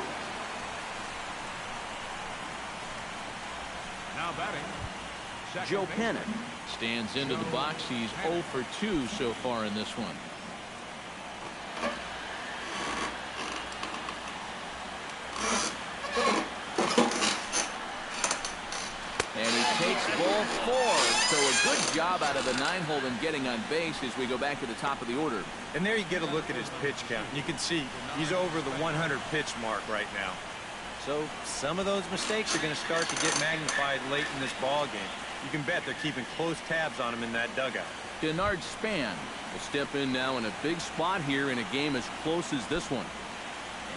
Now batting, Joe Pennant stands into the box. He's 0 for 2 so far in this one. And he takes ball 4. So a good job out of the 9-hole in getting on base as we go back to the top of the order. And there you get a look at his pitch count. You can see he's over the 100 pitch mark right now. So some of those mistakes are going to start to get magnified late in this ball game. You can bet they're keeping close tabs on him in that dugout. Denard Span will step in now in a big spot here in a game as close as this one.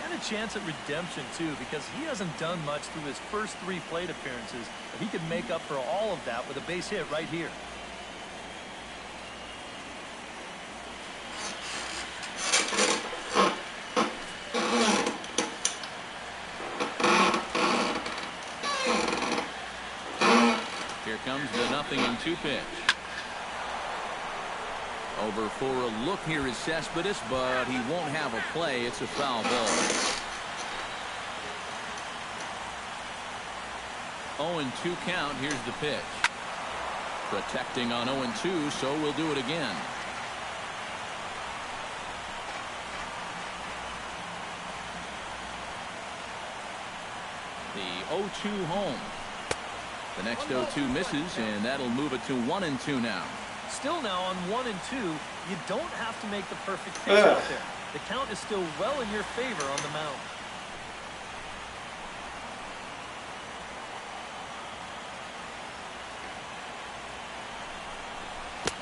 And a chance at redemption, too, because he hasn't done much through his first 3 plate appearances. But he can make up for all of that with a base hit right here. Here comes the 0-2 pitch. Over for a look here is Cespedes, but he won't have a play. It's a foul ball. 0-2 count. Here's the pitch. Protecting on 0-2, so we'll do it again. The 0-2 home. The next 0-2 misses, and that'll move it to 1-2 now. Still now on 1-2, you don't have to make the perfect pitch out there. The count is still well in your favor on the mound.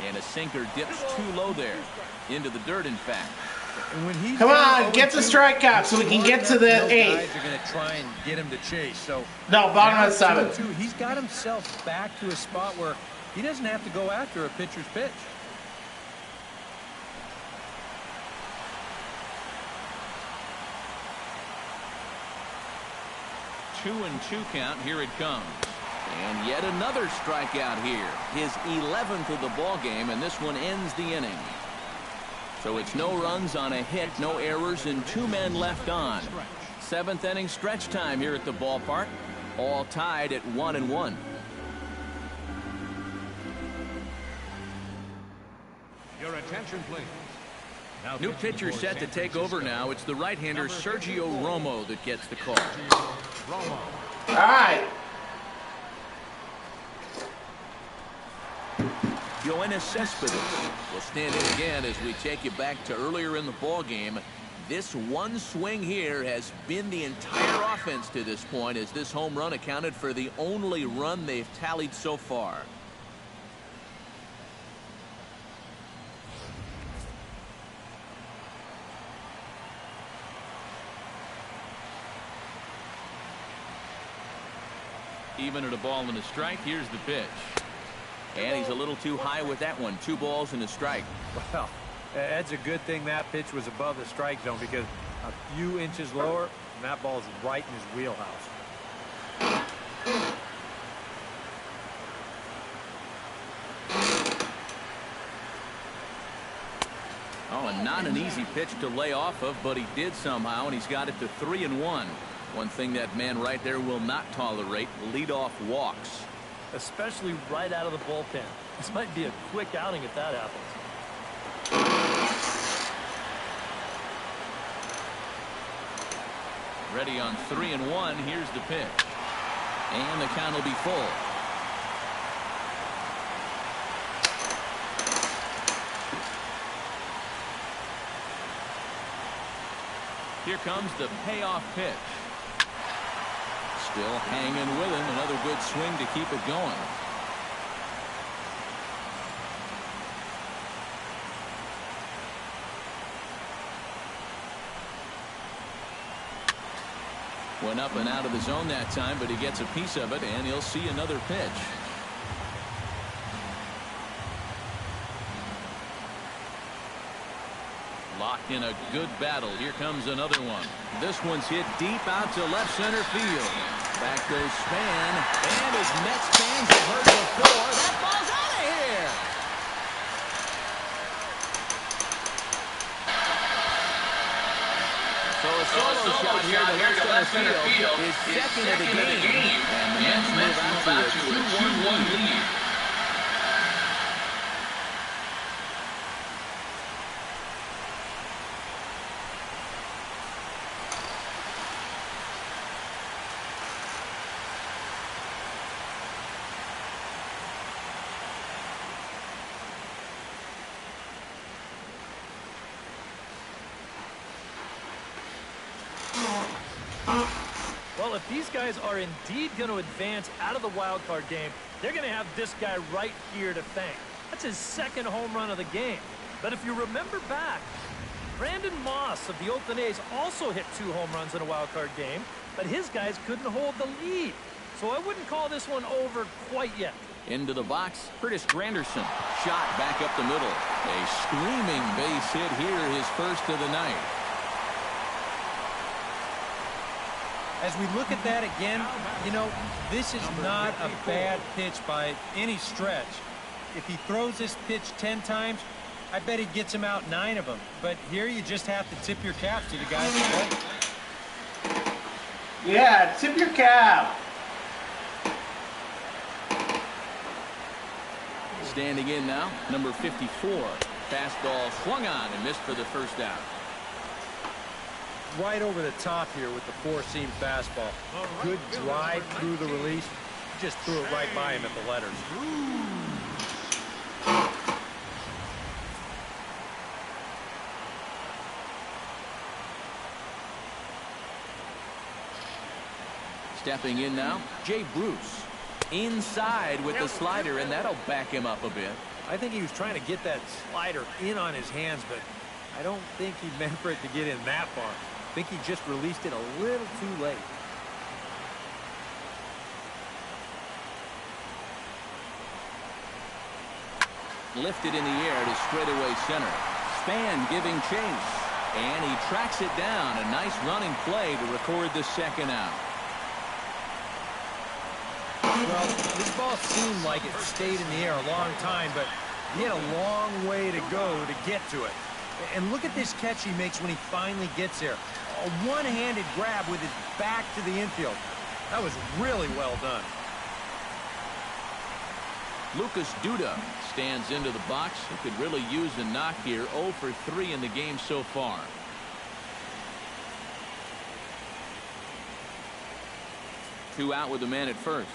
And a sinker dips too low there. Into the dirt, in fact. And when he's Come on, get the strikeout so we can get to the Guys 8. are going to try and get him to chase. So No, bottom now of the 7. 2-2, he's got himself back to a spot where he doesn't have to go after a pitcher's pitch. Two and 2 count. Here it comes. And yet another strikeout here. His 11th of the ball game, and this one ends the inning. So it's no runs on a hit, no errors, and 2 men left on. 7th inning stretch time here at the ballpark. All tied at 1-1. Your attention, please. Now New pitching pitcher for set to San take over Francisco. now. It's the right-hander Sergio Romo that gets the call. Romo. All right. Yoenis Cespedes will stand in again as we take you back to earlier in the ball game. This one swing here has been the entire offense to this point, as this home run accounted for the only run they've tallied so far. Even at a ball and a strike, here's the pitch. And he's a little too high with that one. 2 balls and a strike. Well, that's a good thing that pitch was above the strike zone, because a few inches lower, and that ball's right in his wheelhouse. Oh, and not an easy pitch to lay off of, but he did somehow, and he's got it to 3-1. One thing that man right there will not tolerate: leadoff walks. Especially right out of the bullpen. This might be a quick outing if that happens. Ready on 3-1. Here's the pitch. And the count will be full. Here comes the payoff pitch. Still hanging with him. Another good swing to keep it going. Went up and out of the zone that time, but he gets a piece of it, and he'll see another pitch. Locked in a good battle. Here comes another one. This one's hit deep out to left center field. Back goes Span, and as Mets fans have heard before, that ball's out of here. So a solo shot here to left center field is second of the game, and the Mets move out to a 2-1 lead. Well, if these guys are indeed going to advance out of the wild card game, they're going to have this guy right here to thank. That's his second home run of the game. But if you remember back, Brandon Moss of the Oakland A's also hit 2 home runs in a wild card game, but his guys couldn't hold the lead. So I wouldn't call this one over quite yet. Into the box, Curtis Granderson. Shot back up the middle. A screaming base hit here, his first of the night. As we look at that again, you know, this is not a bad pitch by any stretch. If he throws this pitch 10 times, I bet he gets him out 9 of them. But here you just have to tip your cap to the guys that play. Yeah, tip your cap. Standing in now, number 54. Fastball swung on and missed for the first out. Right over the top here with the four-seam fastball. Good drive through the release. Just threw it right by him at the letters. Stepping in now, Jay Bruce. Inside with the slider, and that'll back him up a bit. I think he was trying to get that slider in on his hands, but I don't think he meant for it to get in that far. I think he just released it a little too late. Lifted in the air to straightaway center. Span giving chase, and he tracks it down. A nice running play to record the second out. Well, this ball seemed like it stayed in the air a long time, but he had a long way to go to get to it. And look at this catch he makes when he finally gets there. A one-handed grab with his back to the infield. That was really well done. Lucas Duda stands into the box. He could really use a knock here. 0 for 3 in the game so far. Two out with the man at first.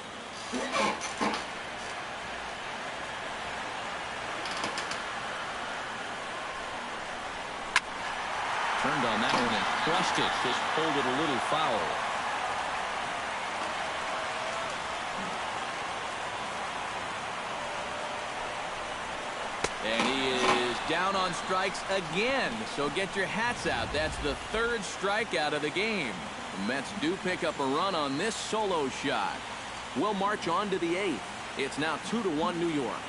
Turned on that one and crushed it. Just pulled it a little foul. And he is down on strikes again. So get your hats out. That's the third strikeout of the game. The Mets do pick up a run on this solo shot. We'll march on to the 8th. It's now 2-1 New York.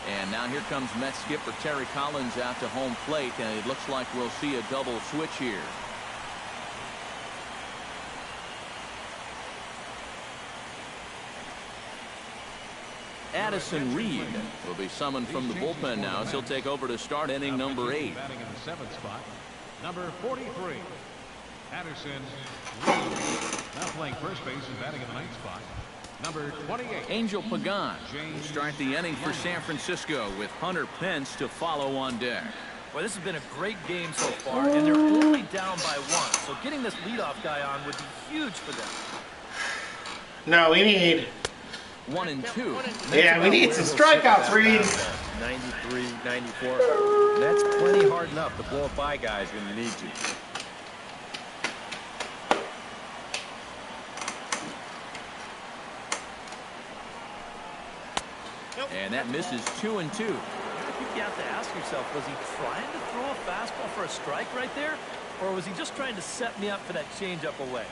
And now here comes Mets skipper Terry Collins out to home plate, and it looks like we'll see a double switch here. Addison Reed will be summoned from the bullpen now as he'll take over to start inning number 8. Batting in the 7th spot, number 43, Addison Reed. Now playing first base and batting in the 9th spot, number 28. Angel Pagan will start the inning for San Francisco with Hunter Pence to follow on deck. Well, this has been a great game so far, and they're only down by 1. So getting this leadoff guy on would be huge for them. No, we need 1 and 2. Yeah, we need some strikeouts, Reed. 93, 94. That's plenty hard enough to blow it by guys when you need to. And that misses 2 and 2. I think you have to ask yourself, was he trying to throw a fastball for a strike right there? Or was he just trying to set me up for that changeup away?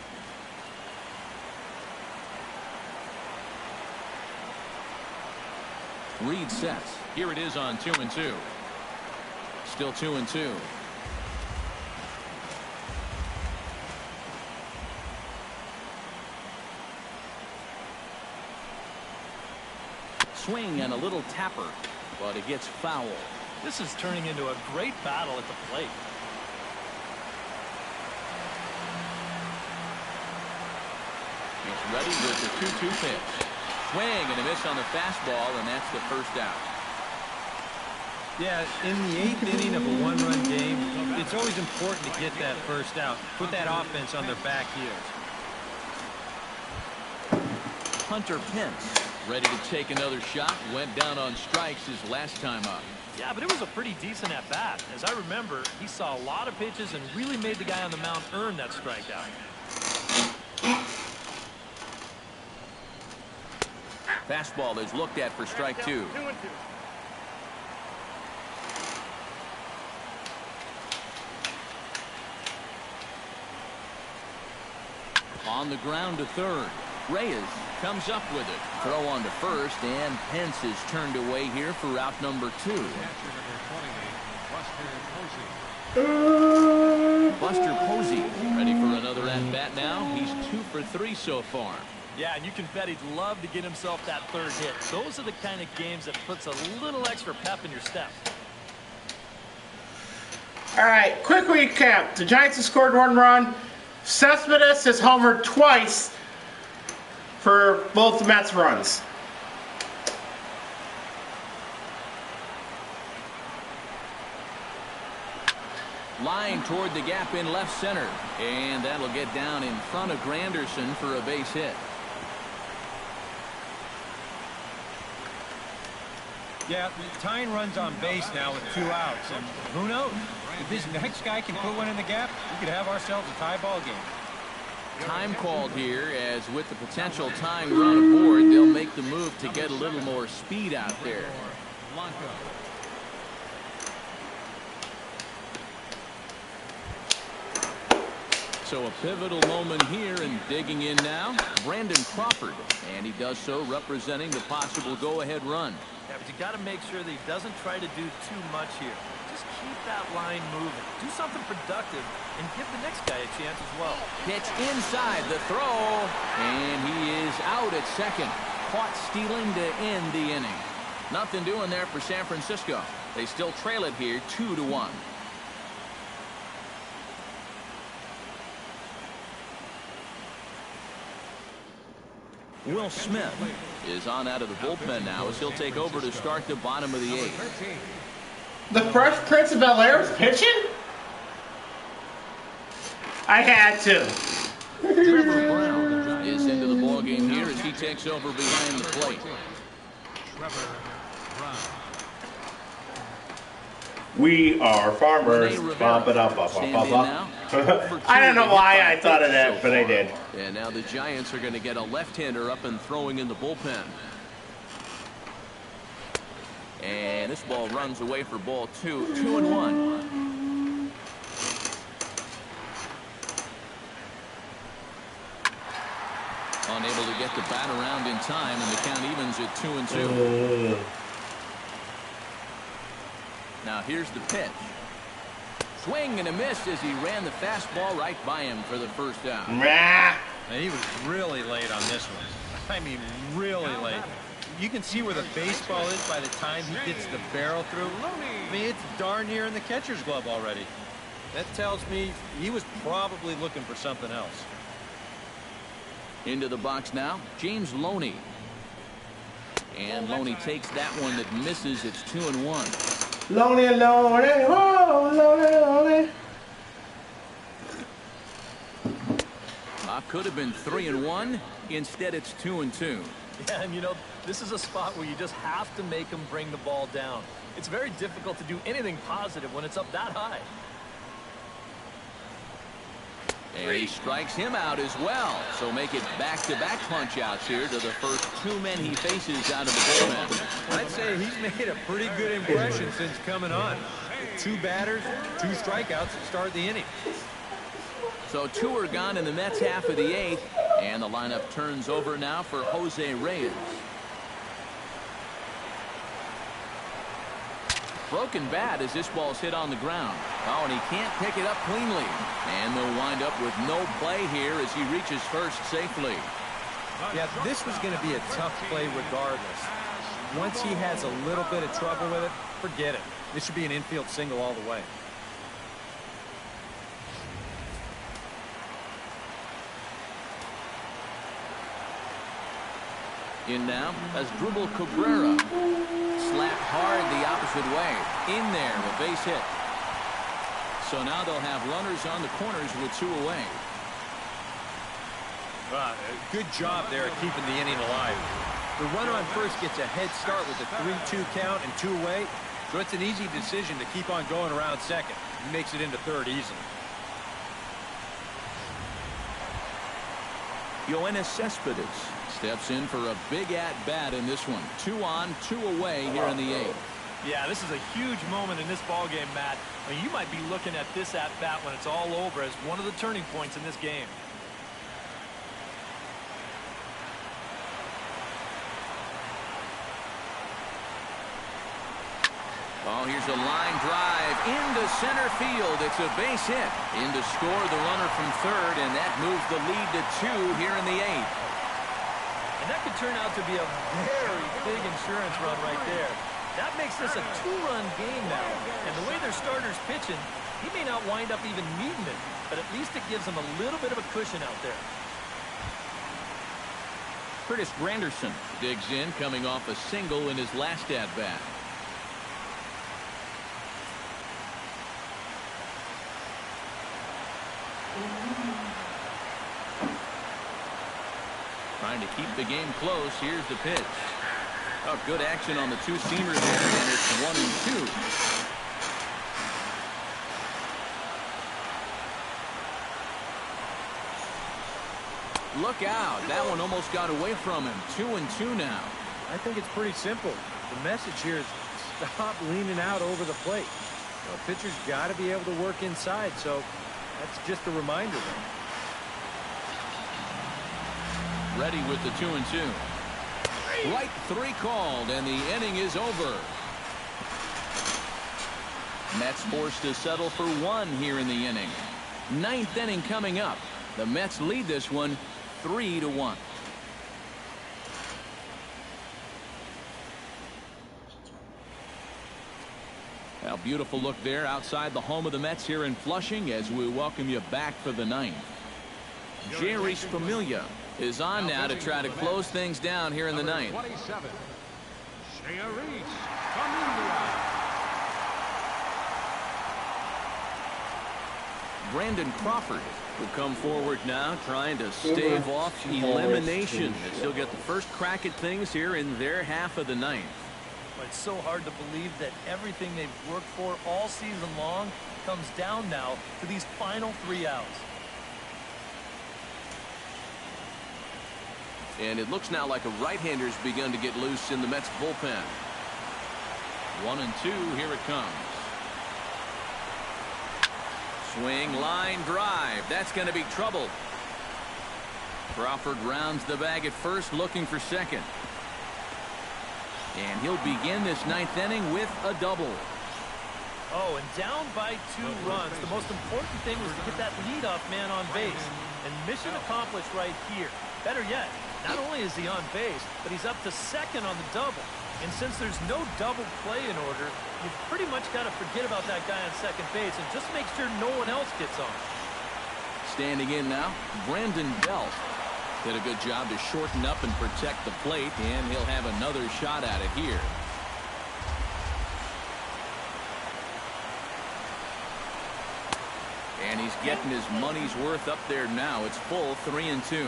Reed sets. Here it is on 2 and 2. Still 2 and 2. Swing and a little tapper, but it gets foul. This is turning into a great battle at the plate. He's ready with the 2-2 pitch. Swing and a miss on the fastball, and that's the first out. Yeah, in the 8th inning of a one-run game, it's always important to get that first out. Put that offense on their back heels. Hunter Pence ready to take another shot. Went down on strikes his last time up. Yeah, but it was a pretty decent at-bat. As I remember, he saw a lot of pitches and really made the guy on the mound earn that strikeout. Fastball is looked at for strike 2. On the ground to third. Reyes comes up with it. Throw on to first, and Pence is turned away here for out number 2. Buster Posey ready for another at-bat now. He's 2 for 3 so far. Yeah, and you can bet he'd love to get himself that third hit. Those are the kind of games that puts a little extra pep in your step. All right, quick recap. The Giants have scored 1 run. Cespedes has homered twice for both the Mets runs. Line toward the gap in left center. And that'll get down in front of Granderson for a base hit. Yeah, tying runs on base now with 2 outs. And who knows? If this next guy can put one in the gap, we could have ourselves a tie ball game. Time called here, as with the potential tying run aboard, they'll make the move to get a little more speed out there. So a pivotal moment here, and digging in now, Brandon Crawford. And he does so representing the possible go-ahead run. Yeah, but you got to make sure that he doesn't try to do too much here. Just keep that line moving. Do something productive and give the next guy a chance as well. Pitch inside the throw, and he is out at second. Caught stealing to end the inning. Nothing doing there for San Francisco. They still trail it here 2-1. Will Smith is on out of the bullpen now as he'll take over to start the bottom of the 8th. The Fresh Prince of Bel-Air is pitching? I had to. Trevor Brown is into the ballgame here as he takes over behind the plate. Trevor Brown. We are farmers. I don't know why I thought of that, but I did. And now the Giants are going to get a left-hander up and throwing in the bullpen. And this ball runs away for ball 2. 2-1. Unable to get the bat around in time, and the count evens at 2-2. Now here's the pitch. Swing and a miss as he ran the fastball right by him for the first out. Nah. And he was really late on this one. I mean, really late. You can see where the baseball is by the time he gets the barrel through. I mean, it's darn near in the catcher's glove already. That tells me he was probably looking for something else. Into the box now, James Loney. And Loney takes that one that misses. It's 2-1. Lonely, lonely, oh, lonely, lonely. Could have been 3-1. Instead, it's 2-2. Yeah, and you know, this is a spot where you just have to make him bring the ball down. It's very difficult to do anything positive when it's up that high. And he strikes him out as well. So make it back-to-back punch-outs here to the first 2 men he faces out of the bullpen. I'd say he's made a pretty good impression since coming on. 2 batters, 2 strikeouts to start the inning. So 2 are gone in the Mets half of the 8th. And the lineup turns over now for Jose Reyes. Broken bat as this ball's hit on the ground. Oh, and he can't pick it up cleanly. And they'll wind up with no play here as he reaches first safely. Yeah, this was going to be a tough play regardless. Once he has a little bit of trouble with it, forget it. This should be an infield single all the way. In now, Asdrubal Cabrera. Slapped hard the opposite way. In there, a base hit. So now they'll have runners on the corners with 2 away. Good job there at keeping the inning alive. The runner on first gets a head start with a 3-2 count and 2 away. So it's an easy decision to keep on going around second. He makes it into third easily. Yoenis Cespedes steps in for a big at-bat in this one. 2 on, 2 away here in the 8th. Yeah, this is a huge moment in this ballgame, Matt. I mean, you might be looking at this at-bat when it's all over as one of the turning points in this game. Oh, here's a line drive into center field. It's a base hit. In to score the runner from third, and that moves the lead to 2 here in the 8th. And that could turn out to be a very big insurance run right there. That makes this a 2-run game now. And the way their starter's pitching, he may not wind up even needing it, but at least it gives him a little bit of a cushion out there. Curtis Granderson digs in, coming off a single in his last at-bat. Trying to keep the game close. Here's the pitch. Oh, good action on the two-seamer there, and it's 1-2. Look out. That one almost got away from him. 2-2 now. I think it's pretty simple. The message here is stop leaning out over the plate. Pitcher's got to be able to work inside, so that's just a reminder then. Ready with the 2-2. Right 3 called, and the inning is over. Mets forced to settle for 1 here in the inning. 9th inning coming up. The Mets lead this one 3-1. A beautiful look there outside the home of the Mets here in Flushing as we welcome you back for the 9th. Jeurys Familia is on now to try to close things down here in the 9th. 27. Jeurys Familia. Brandon Crawford will come forward now trying to stave off elimination as he'll get the first crack at things here in their half of the 9th. It's so hard to believe that everything they've worked for all season long comes down now to these final 3 outs. And it looks now like a right-hander's begun to get loose in the Mets bullpen. 1-2, here it comes. Swing, line, drive. That's going to be trouble. Crawford rounds the bag at first, looking for second. And he'll begin this 9th inning with a double. Oh, and down by 2 runs. The most important thing was to get that leadoff man on base. And mission accomplished right here. Better yet, not only is he on base, but he's up to second on the double. And since there's no double play in order, you've pretty much got to forget about that guy on second base and just make sure no one else gets on. Standing in now, Brandon Belt. Did a good job to shorten up and protect the plate, and he'll have another shot at it here. And he's getting his money's worth up there now. It's full 3-2.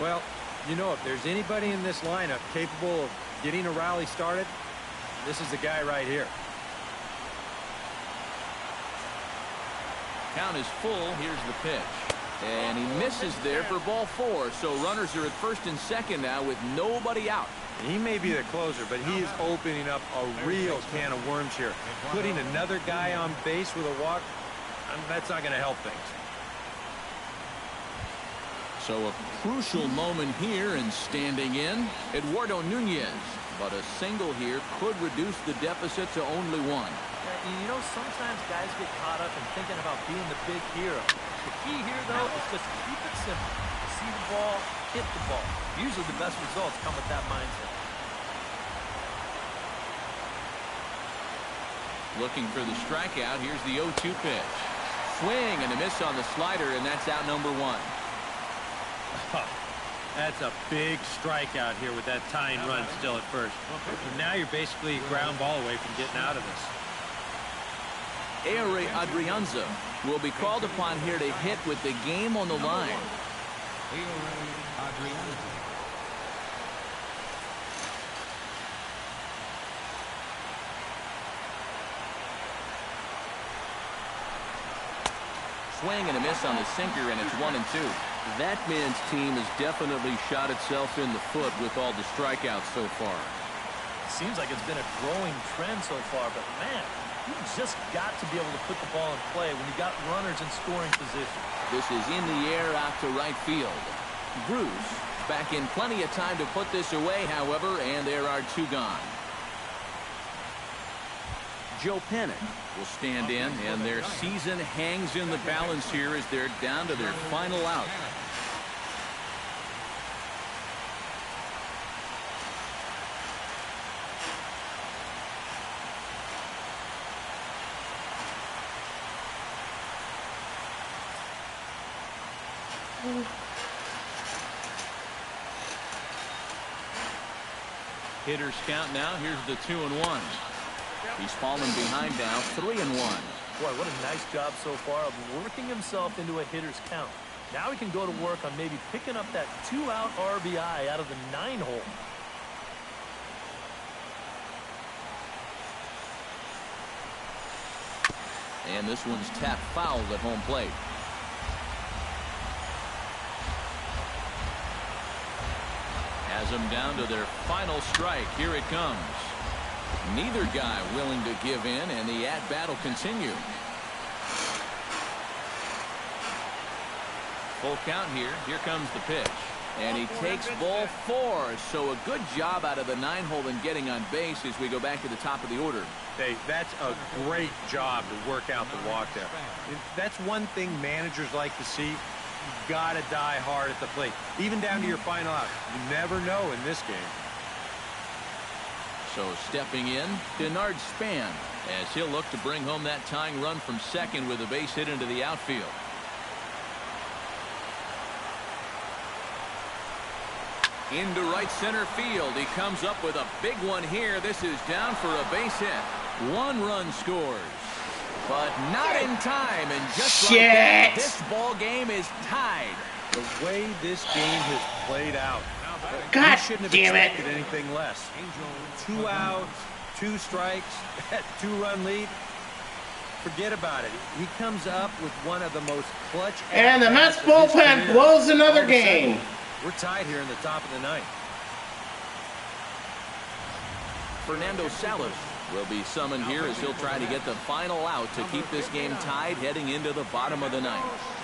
Well, if there's anybody in this lineup capable of getting a rally started, this is the guy right here. Count is full. Here's the pitch. And he misses there for ball 4. So runners are at first and second now with nobody out. He may be the closer, but he is opening up a real can of worms here. Putting another guy on base with a walk, that's not going to help things. So a crucial moment here, and standing in, Eduardo Nunez. But a single here could reduce the deficit to only 1. Sometimes guys get caught up in thinking about being the big hero. The key here, though, is just to keep it simple. See the ball, hit the ball. Usually the best results come with that mindset. Looking for the strikeout. Here's the 0-2 pitch. Swing and a miss on the slider, and that's out number 1. That's a big strikeout here with that tying run still at first. Now you're basically a ground ball away from getting out of this. Ehire Adrianza will be called upon here to hit with the game on the line. Swing and a miss on the sinker, and it's 1-2. That man's team has definitely shot itself in the foot with all the strikeouts so far. Seems like it's been a growing trend so far, but man, you've just got to be able to put the ball in play when you got runners in scoring position. This is in the air out to right field. Bruce back in plenty of time to put this away, however, and there are 2 gone. Joe Penick will stand in, and their season hangs in the balance here as they're down to their final out. Hitters count now. Here's the 2-1. He's fallen behind now, 3-1. Boy, what a nice job so far of working himself into a hitter's count. Now he can go to work on maybe picking up that 2-out RBI out of the 9-hole. And this one's tapped foul at home plate. Has them down to their final strike. Here it comes. Neither guy willing to give in, and the at-bat will continue. Full count here. Here comes the pitch. And he takes ball 4. So a good job out of the 9-hole in getting on base as we go back to the top of the order. Hey, that's a great job to work out the walk there. That's one thing managers like to see. You've got to die hard at the plate, even down to your final out. You never know in this game. So stepping in, Denard Span, as he'll look to bring home that tying run from second with a base hit into the outfield. Into right center field. He comes up with a big one here. This is down for a base hit. 1 run scores. But not in time. And just like that, this ball game is tied. The way this game has played out, God shouldn't have damn it. expected anything less. 2 outs, 2 strikes, that 2-run lead. Forget about it. He comes up with one of the most clutch. And the Mets bullpen blows another game. We're tied here in the top of the 9th. Fernando Salas will be summoned here as he'll try to get the final out to keep this game tied heading into the bottom of the 9th.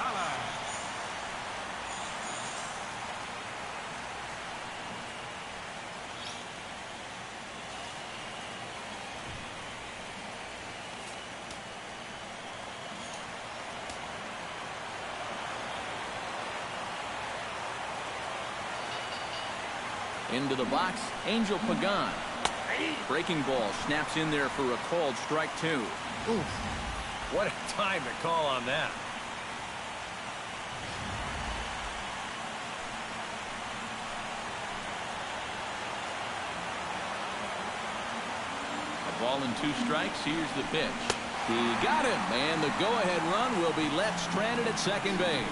Into the box, Angel Pagan. Breaking ball snaps in there for a called strike 2. Oof. What a time to call on that. A ball and 2 strikes. Here's the pitch. He got him, and the go-ahead run will be left stranded at second base.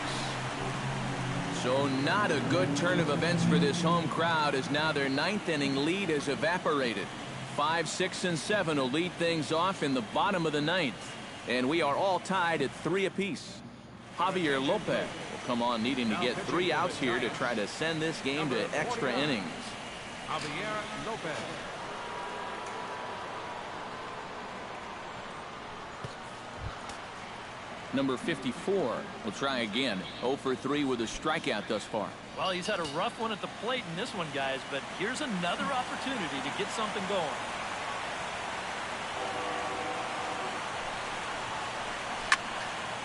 So not a good turn of events for this home crowd, as now their 9th inning lead has evaporated. 5, 6, and 7 will lead things off in the bottom of the 9th. And we are all tied at 3 apiece. Javier Lopez will come on needing to get 3 outs here to try to send this game to extra innings. Javier Lopez. Number 54 will try again. 0 for 3 with a strikeout thus far. Well, he's had a rough one at the plate in this one, guys, but here's another opportunity to get something going.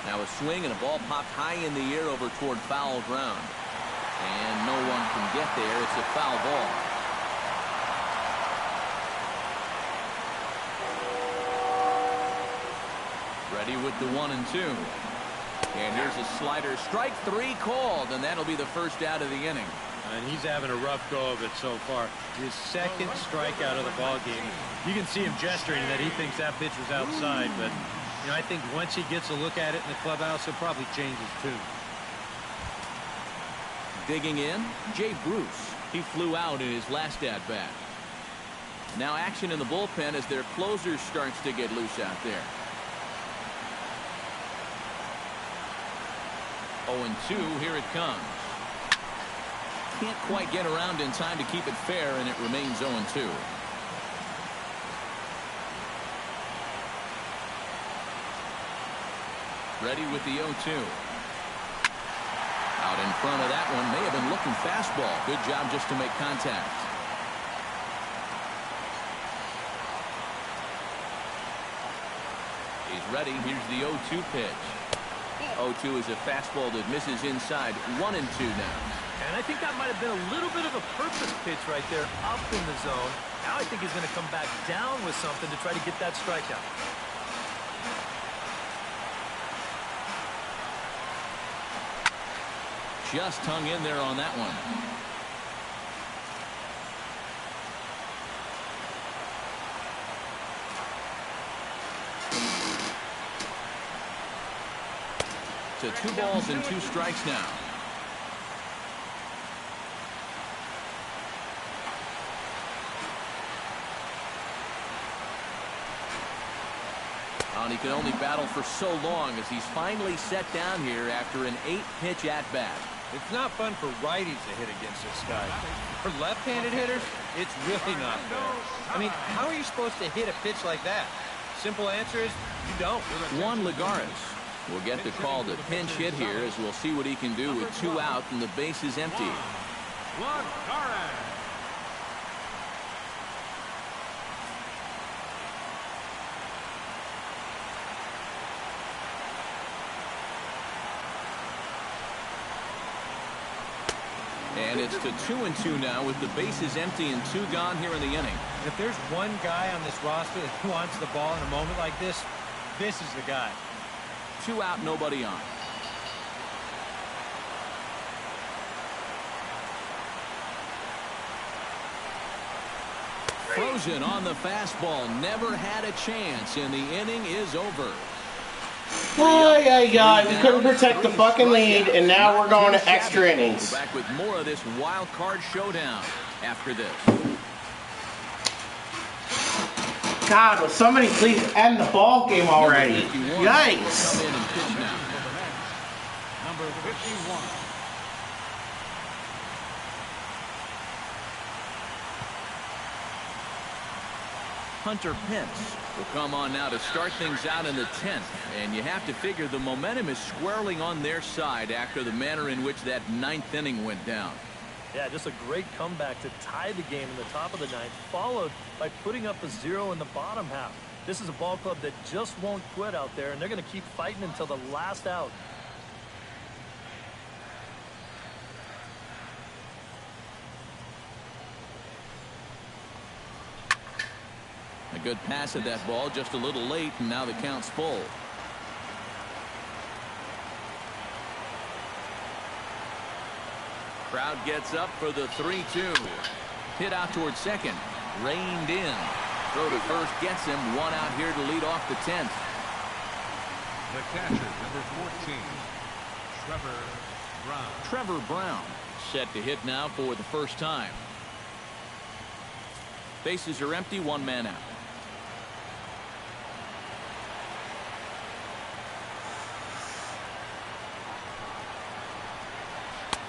Now a swing and a ball popped high in the air over toward foul ground. And no one can get there. It's a foul ball. Ready with the 1 and 2. And here's a slider. Strike 3 called, and that'll be the first out of the inning. And he's having a rough go of it so far. His second strikeout of the ball game. You can see him gesturing that he thinks that pitch was outside, but you know, I think once he gets a look at it in the clubhouse, he'll probably change his tune. Digging in, Jay Bruce. He flew out in his last at-bat. Now action in the bullpen as their closer starts to get loose out there. 0-2, here it comes. Can't quite get around in time to keep it fair, and it remains 0-2. Ready with the 0-2. Out in front of that one, may have been looking fastball. Good job just to make contact. He's ready. Here's the 0-2 pitch. 0-2 is a fastball that misses inside. 1-2 now. And I think that might have been a little bit of a purpose pitch right there, up in the zone. Now I think he's going to come back down with something to try to get that strikeout. Just hung in there on that one. to 2 balls and 2 strikes now. And he can only battle for so long as he's finally set down here after an 8-pitch at-bat. It's not fun for righties to hit against this guy. For left-handed hitters, it's really not fair. I mean, how are you supposed to hit a pitch like that? Simple answer is you don't. Juan Lagares will get the call to pinch hit here as we'll see what he can do with 2 out and the base is empty. Lagares. And it's to 2-2 now with the bases empty and 2 gone here in the inning. If there's one guy on this roster that wants the ball in a moment like this, this is the guy. 2 out, nobody on. Frozen on the fastball. Never had a chance, and the inning is over. We couldn't protect the fucking lead, and now we're going to extra innings. Back with more of this wild card showdown after this. God, will somebody please end the ball game already? Yikes. Come in and pitch now. Number 51. Hunter Pence will come on now to start things out in the 10th. And you have to figure the momentum is squarely on their side after the manner in which that 9th inning went down. Yeah, just a great comeback to tie the game in the top of the 9th, followed by putting up a 0 in the bottom half. This is a ball club that just won't quit out there, and they're going to keep fighting until the last out. A good pass at that ball, just a little late, and now the count's full. Crowd gets up for the 3-2. Hit out towards second. Reined in. Throw to first gets him. 1 out here to lead off the 10th. The catcher, number 14, Trevor Brown. Trevor Brown set to hit now for the first time. Bases are empty, 1 man out.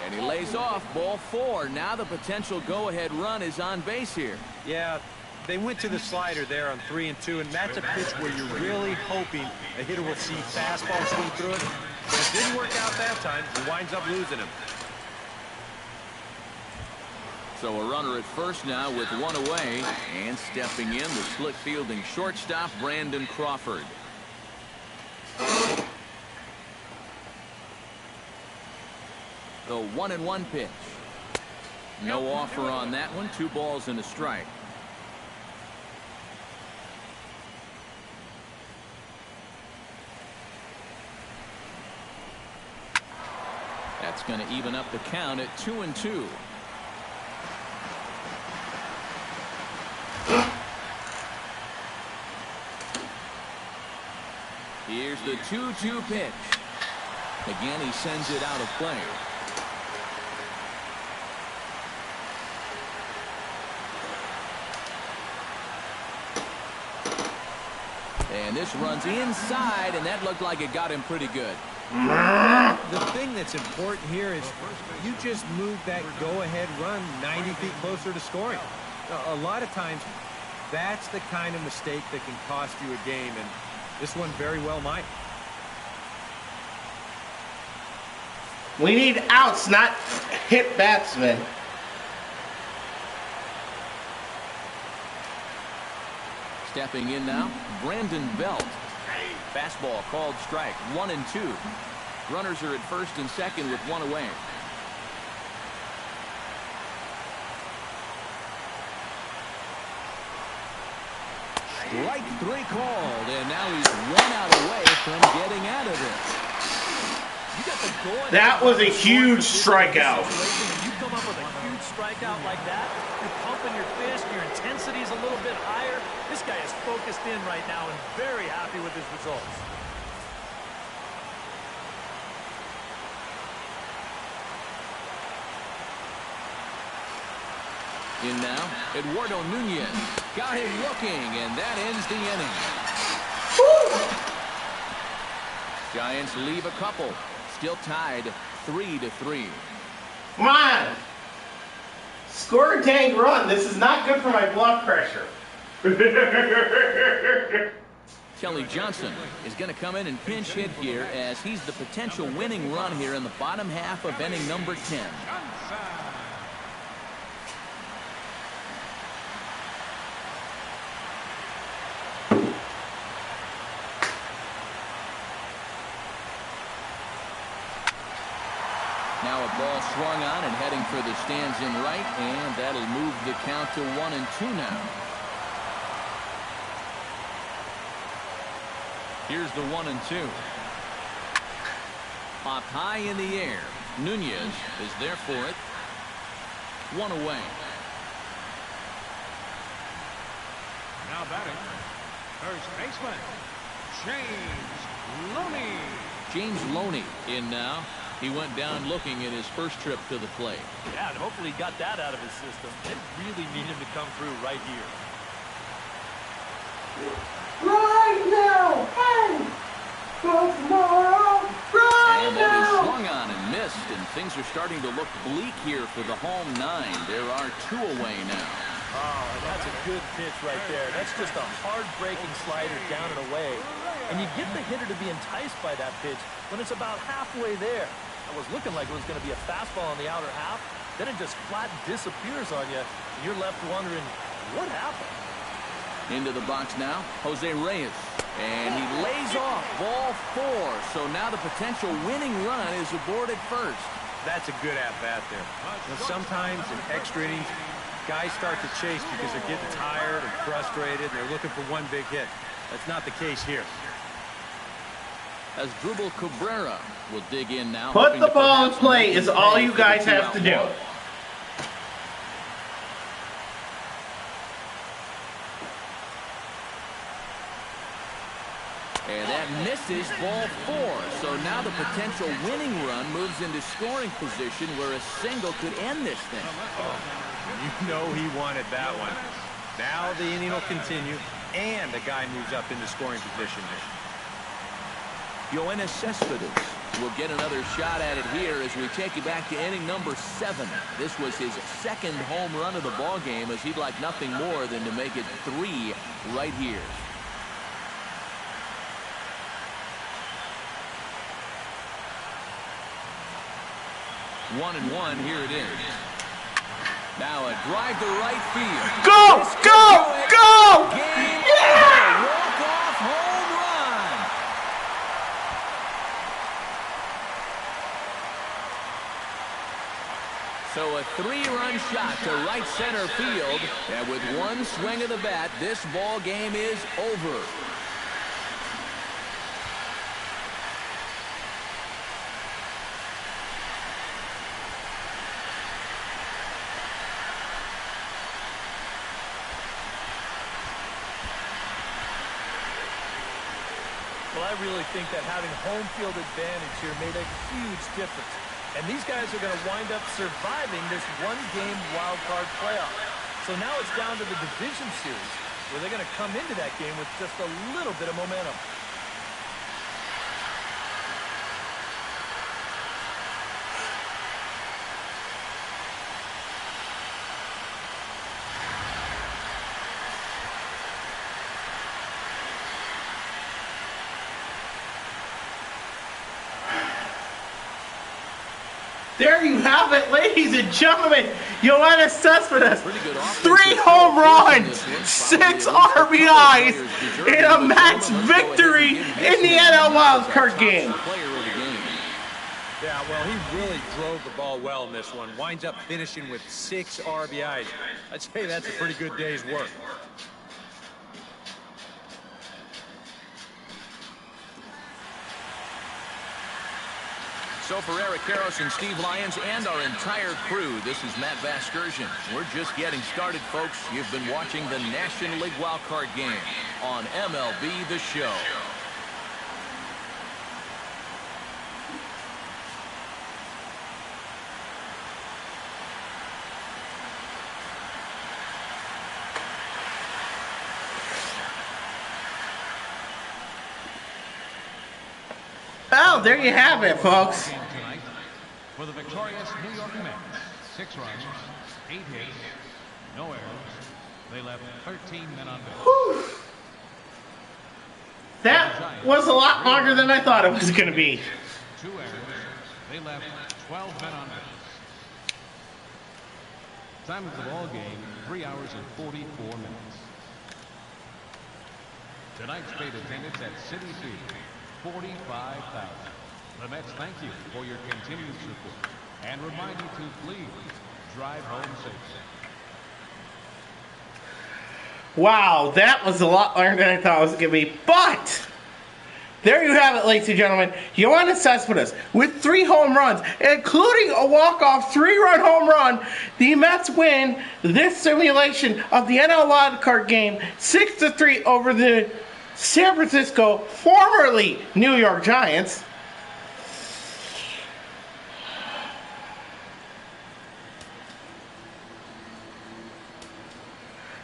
And he lays off, ball 4. Now the potential go-ahead run is on base here. Yeah, they went to the slider there on 3 and 2, and that's a pitch where you're really hoping a hitter will see fastball swing through it. But it didn't work out that time. He winds up losing him. So a runner at first now with 1 away, and stepping in the slick fielding shortstop Brandon Crawford. The 1-1 pitch. No offer on that one. 2 balls and a strike. That's going to even up the count at 2-2. Here's the 2-2 pitch. Again, he sends it out of play. And this runs inside, and that looked like it got him pretty good. The thing that's important here is you just move that go-ahead run 90 feet closer to scoring. A lot of times, that's the kind of mistake that can cost you a game, and this one very well might. We need outs, not hit batsmen. Stepping in now, Brandon Belt. Fastball called strike. 1-2. Runners are at first and second with 1 away. Strike 3 called, and now he's 1 out away from getting out of this. That was a huge strikeout. You come up with a huge strikeout like that, you're pumping your fist, your intensity is a little bit higher. This guy is focused in right now and very happy with his results. In now, Eduardo Nunez. Got him looking, and that ends the inning. Giants leave a couple. Still tied 3-3. Come on. Score a dang run. This is not good for my blood pressure. Kelly Johnson is going to come in and pinch hit here as he's the potential winning run here in the bottom half of inning number 10. Now a ball swung on and heading for the stands in right, and that'll move the count to 1-2 now. Here's the 1-2. Popped high in the air. Nunez is there for it. One away. Now batting, first baseman, James Loney. James Loney in now. He went down looking at his first trip to the plate. Yeah, and hopefully he got that out of his system. They really need him to come through right here. Right now! Hey! Go tomorrow! Right And that is now! swung on and missed, and things are starting to look bleak here for the home 9. There are 2 away now. Oh, and that's a good pitch right there. That's just a hard-breaking slider down and away. And you get the hitter to be enticed by that pitch when it's about halfway there. It was looking like it was going to be a fastball on the outer half. Then it just flat disappears on you. And you're left wondering, what happened? Into the box now, Jose Reyes. And he lays off ball 4. So now the potential winning run is aboard at first. That's a good at-bat there. Now, sometimes in extra innings, guys start to chase because they're getting tired and frustrated, and they're looking for one big hit. That's not the case here. As Drupal Cabrera will dig in now. Put the ball in play is all you guys have to do. And that misses ball 4. So now the potential winning run moves into scoring position where a single could end this thing. You know he wanted that one. Now the inning will continue, and the guy moves up into scoring position. Yoenis Cespedes will get another shot at it here as we take you back to inning number 7. This was his second home run of the ball game, as he'd like nothing more than to make it 3 right here. One and one, here it is. Now a drive to right field. Go! Go! Go! Game Yeah! over. Walk-off home run. So a 3-run shot to right center field. And with one swing of the bat, this ball game is over. Well, I really think that having home field advantage here made a huge difference. And these guys are going to wind up surviving this one-game wild card playoff. So now it's down to the division series, where they're going to come into that game with just a little bit of momentum. There you have it, ladies and gentlemen. Yoenis Cespedes, Pretty good offense. 3 home runs, 6 RBIs, and a match victory in the NL wildcard game. Player of the game. Yeah, well, he really drove the ball well in this one. Winds up finishing with 6 RBIs. I'd say that's a pretty good day's work. So for Eric Karros and Steve Lyons and our entire crew, this is Matt Vasgersian. We're just getting started, folks. You've been watching the National League Wildcard Game on MLB The Show. Well, there you have it, folks. Tonight for the victorious New York Mets. 6 runs, 8 hits, no errors. They left 13 men on base. Whew. That was a lot longer than I thought it was going to be. 2 errors. They left 12 men on base. Time of the ball game, 3 hours and 44 minutes. Tonight's paid attendance at Citi Field, 45,000. The Mets thank you for your continued support and remind you to please drive home safely. Wow, that was a lot longer than I thought it was going to be. But there you have it, ladies and gentlemen. Yoenis Cespedes with 3 home runs, including a walk-off 3-run home run. The Mets win this simulation of the NL wildcard game 6-3 over the San Francisco, formerly New York Giants.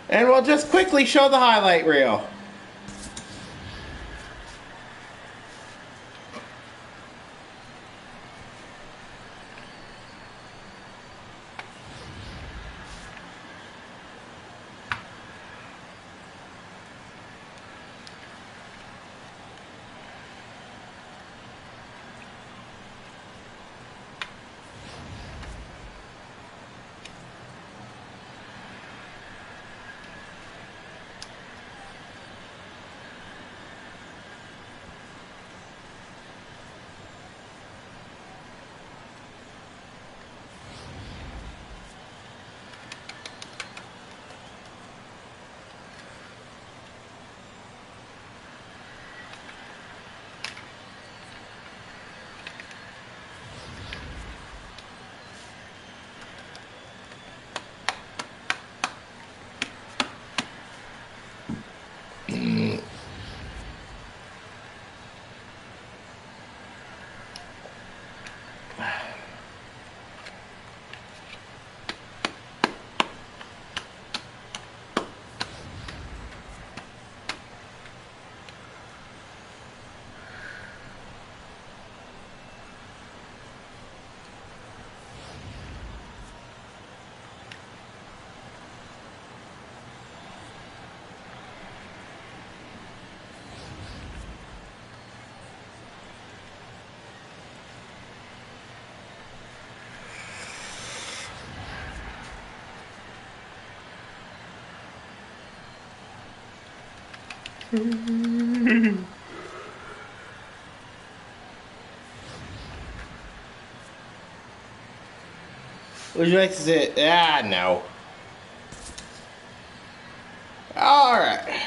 And we'll just quickly show the highlight reel. Would you like to say, no. Alright.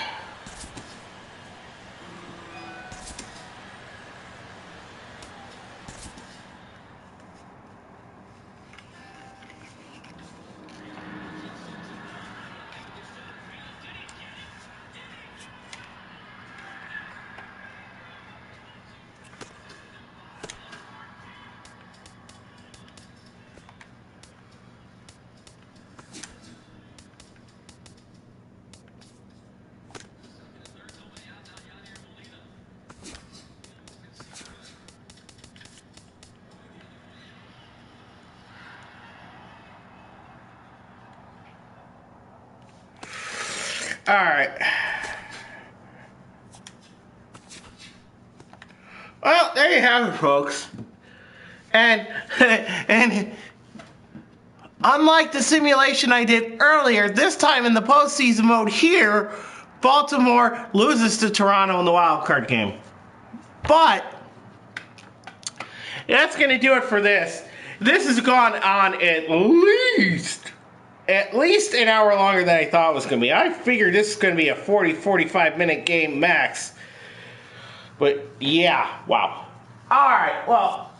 Alright. Well, there you have it, folks. And unlike the simulation I did earlier, this time in the postseason mode here, Baltimore loses to Toronto in the wild card game. But that's going to do it for this. This has gone on at least an hour longer than I thought it was going to be. I figured this is going to be a 40-45 minute game max. But yeah, wow. Alright, well.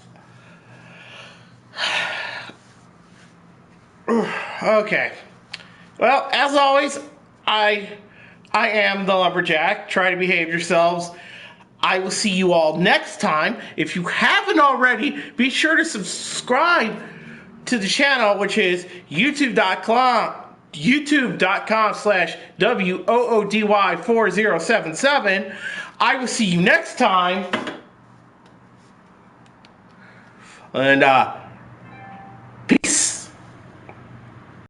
Okay. Well, as always, I am the Lumberjack. Try to behave yourselves. I will see you all next time. If you haven't already, be sure to subscribe to the channel, which is youtube.com/WOODY4077. I will see you next time. And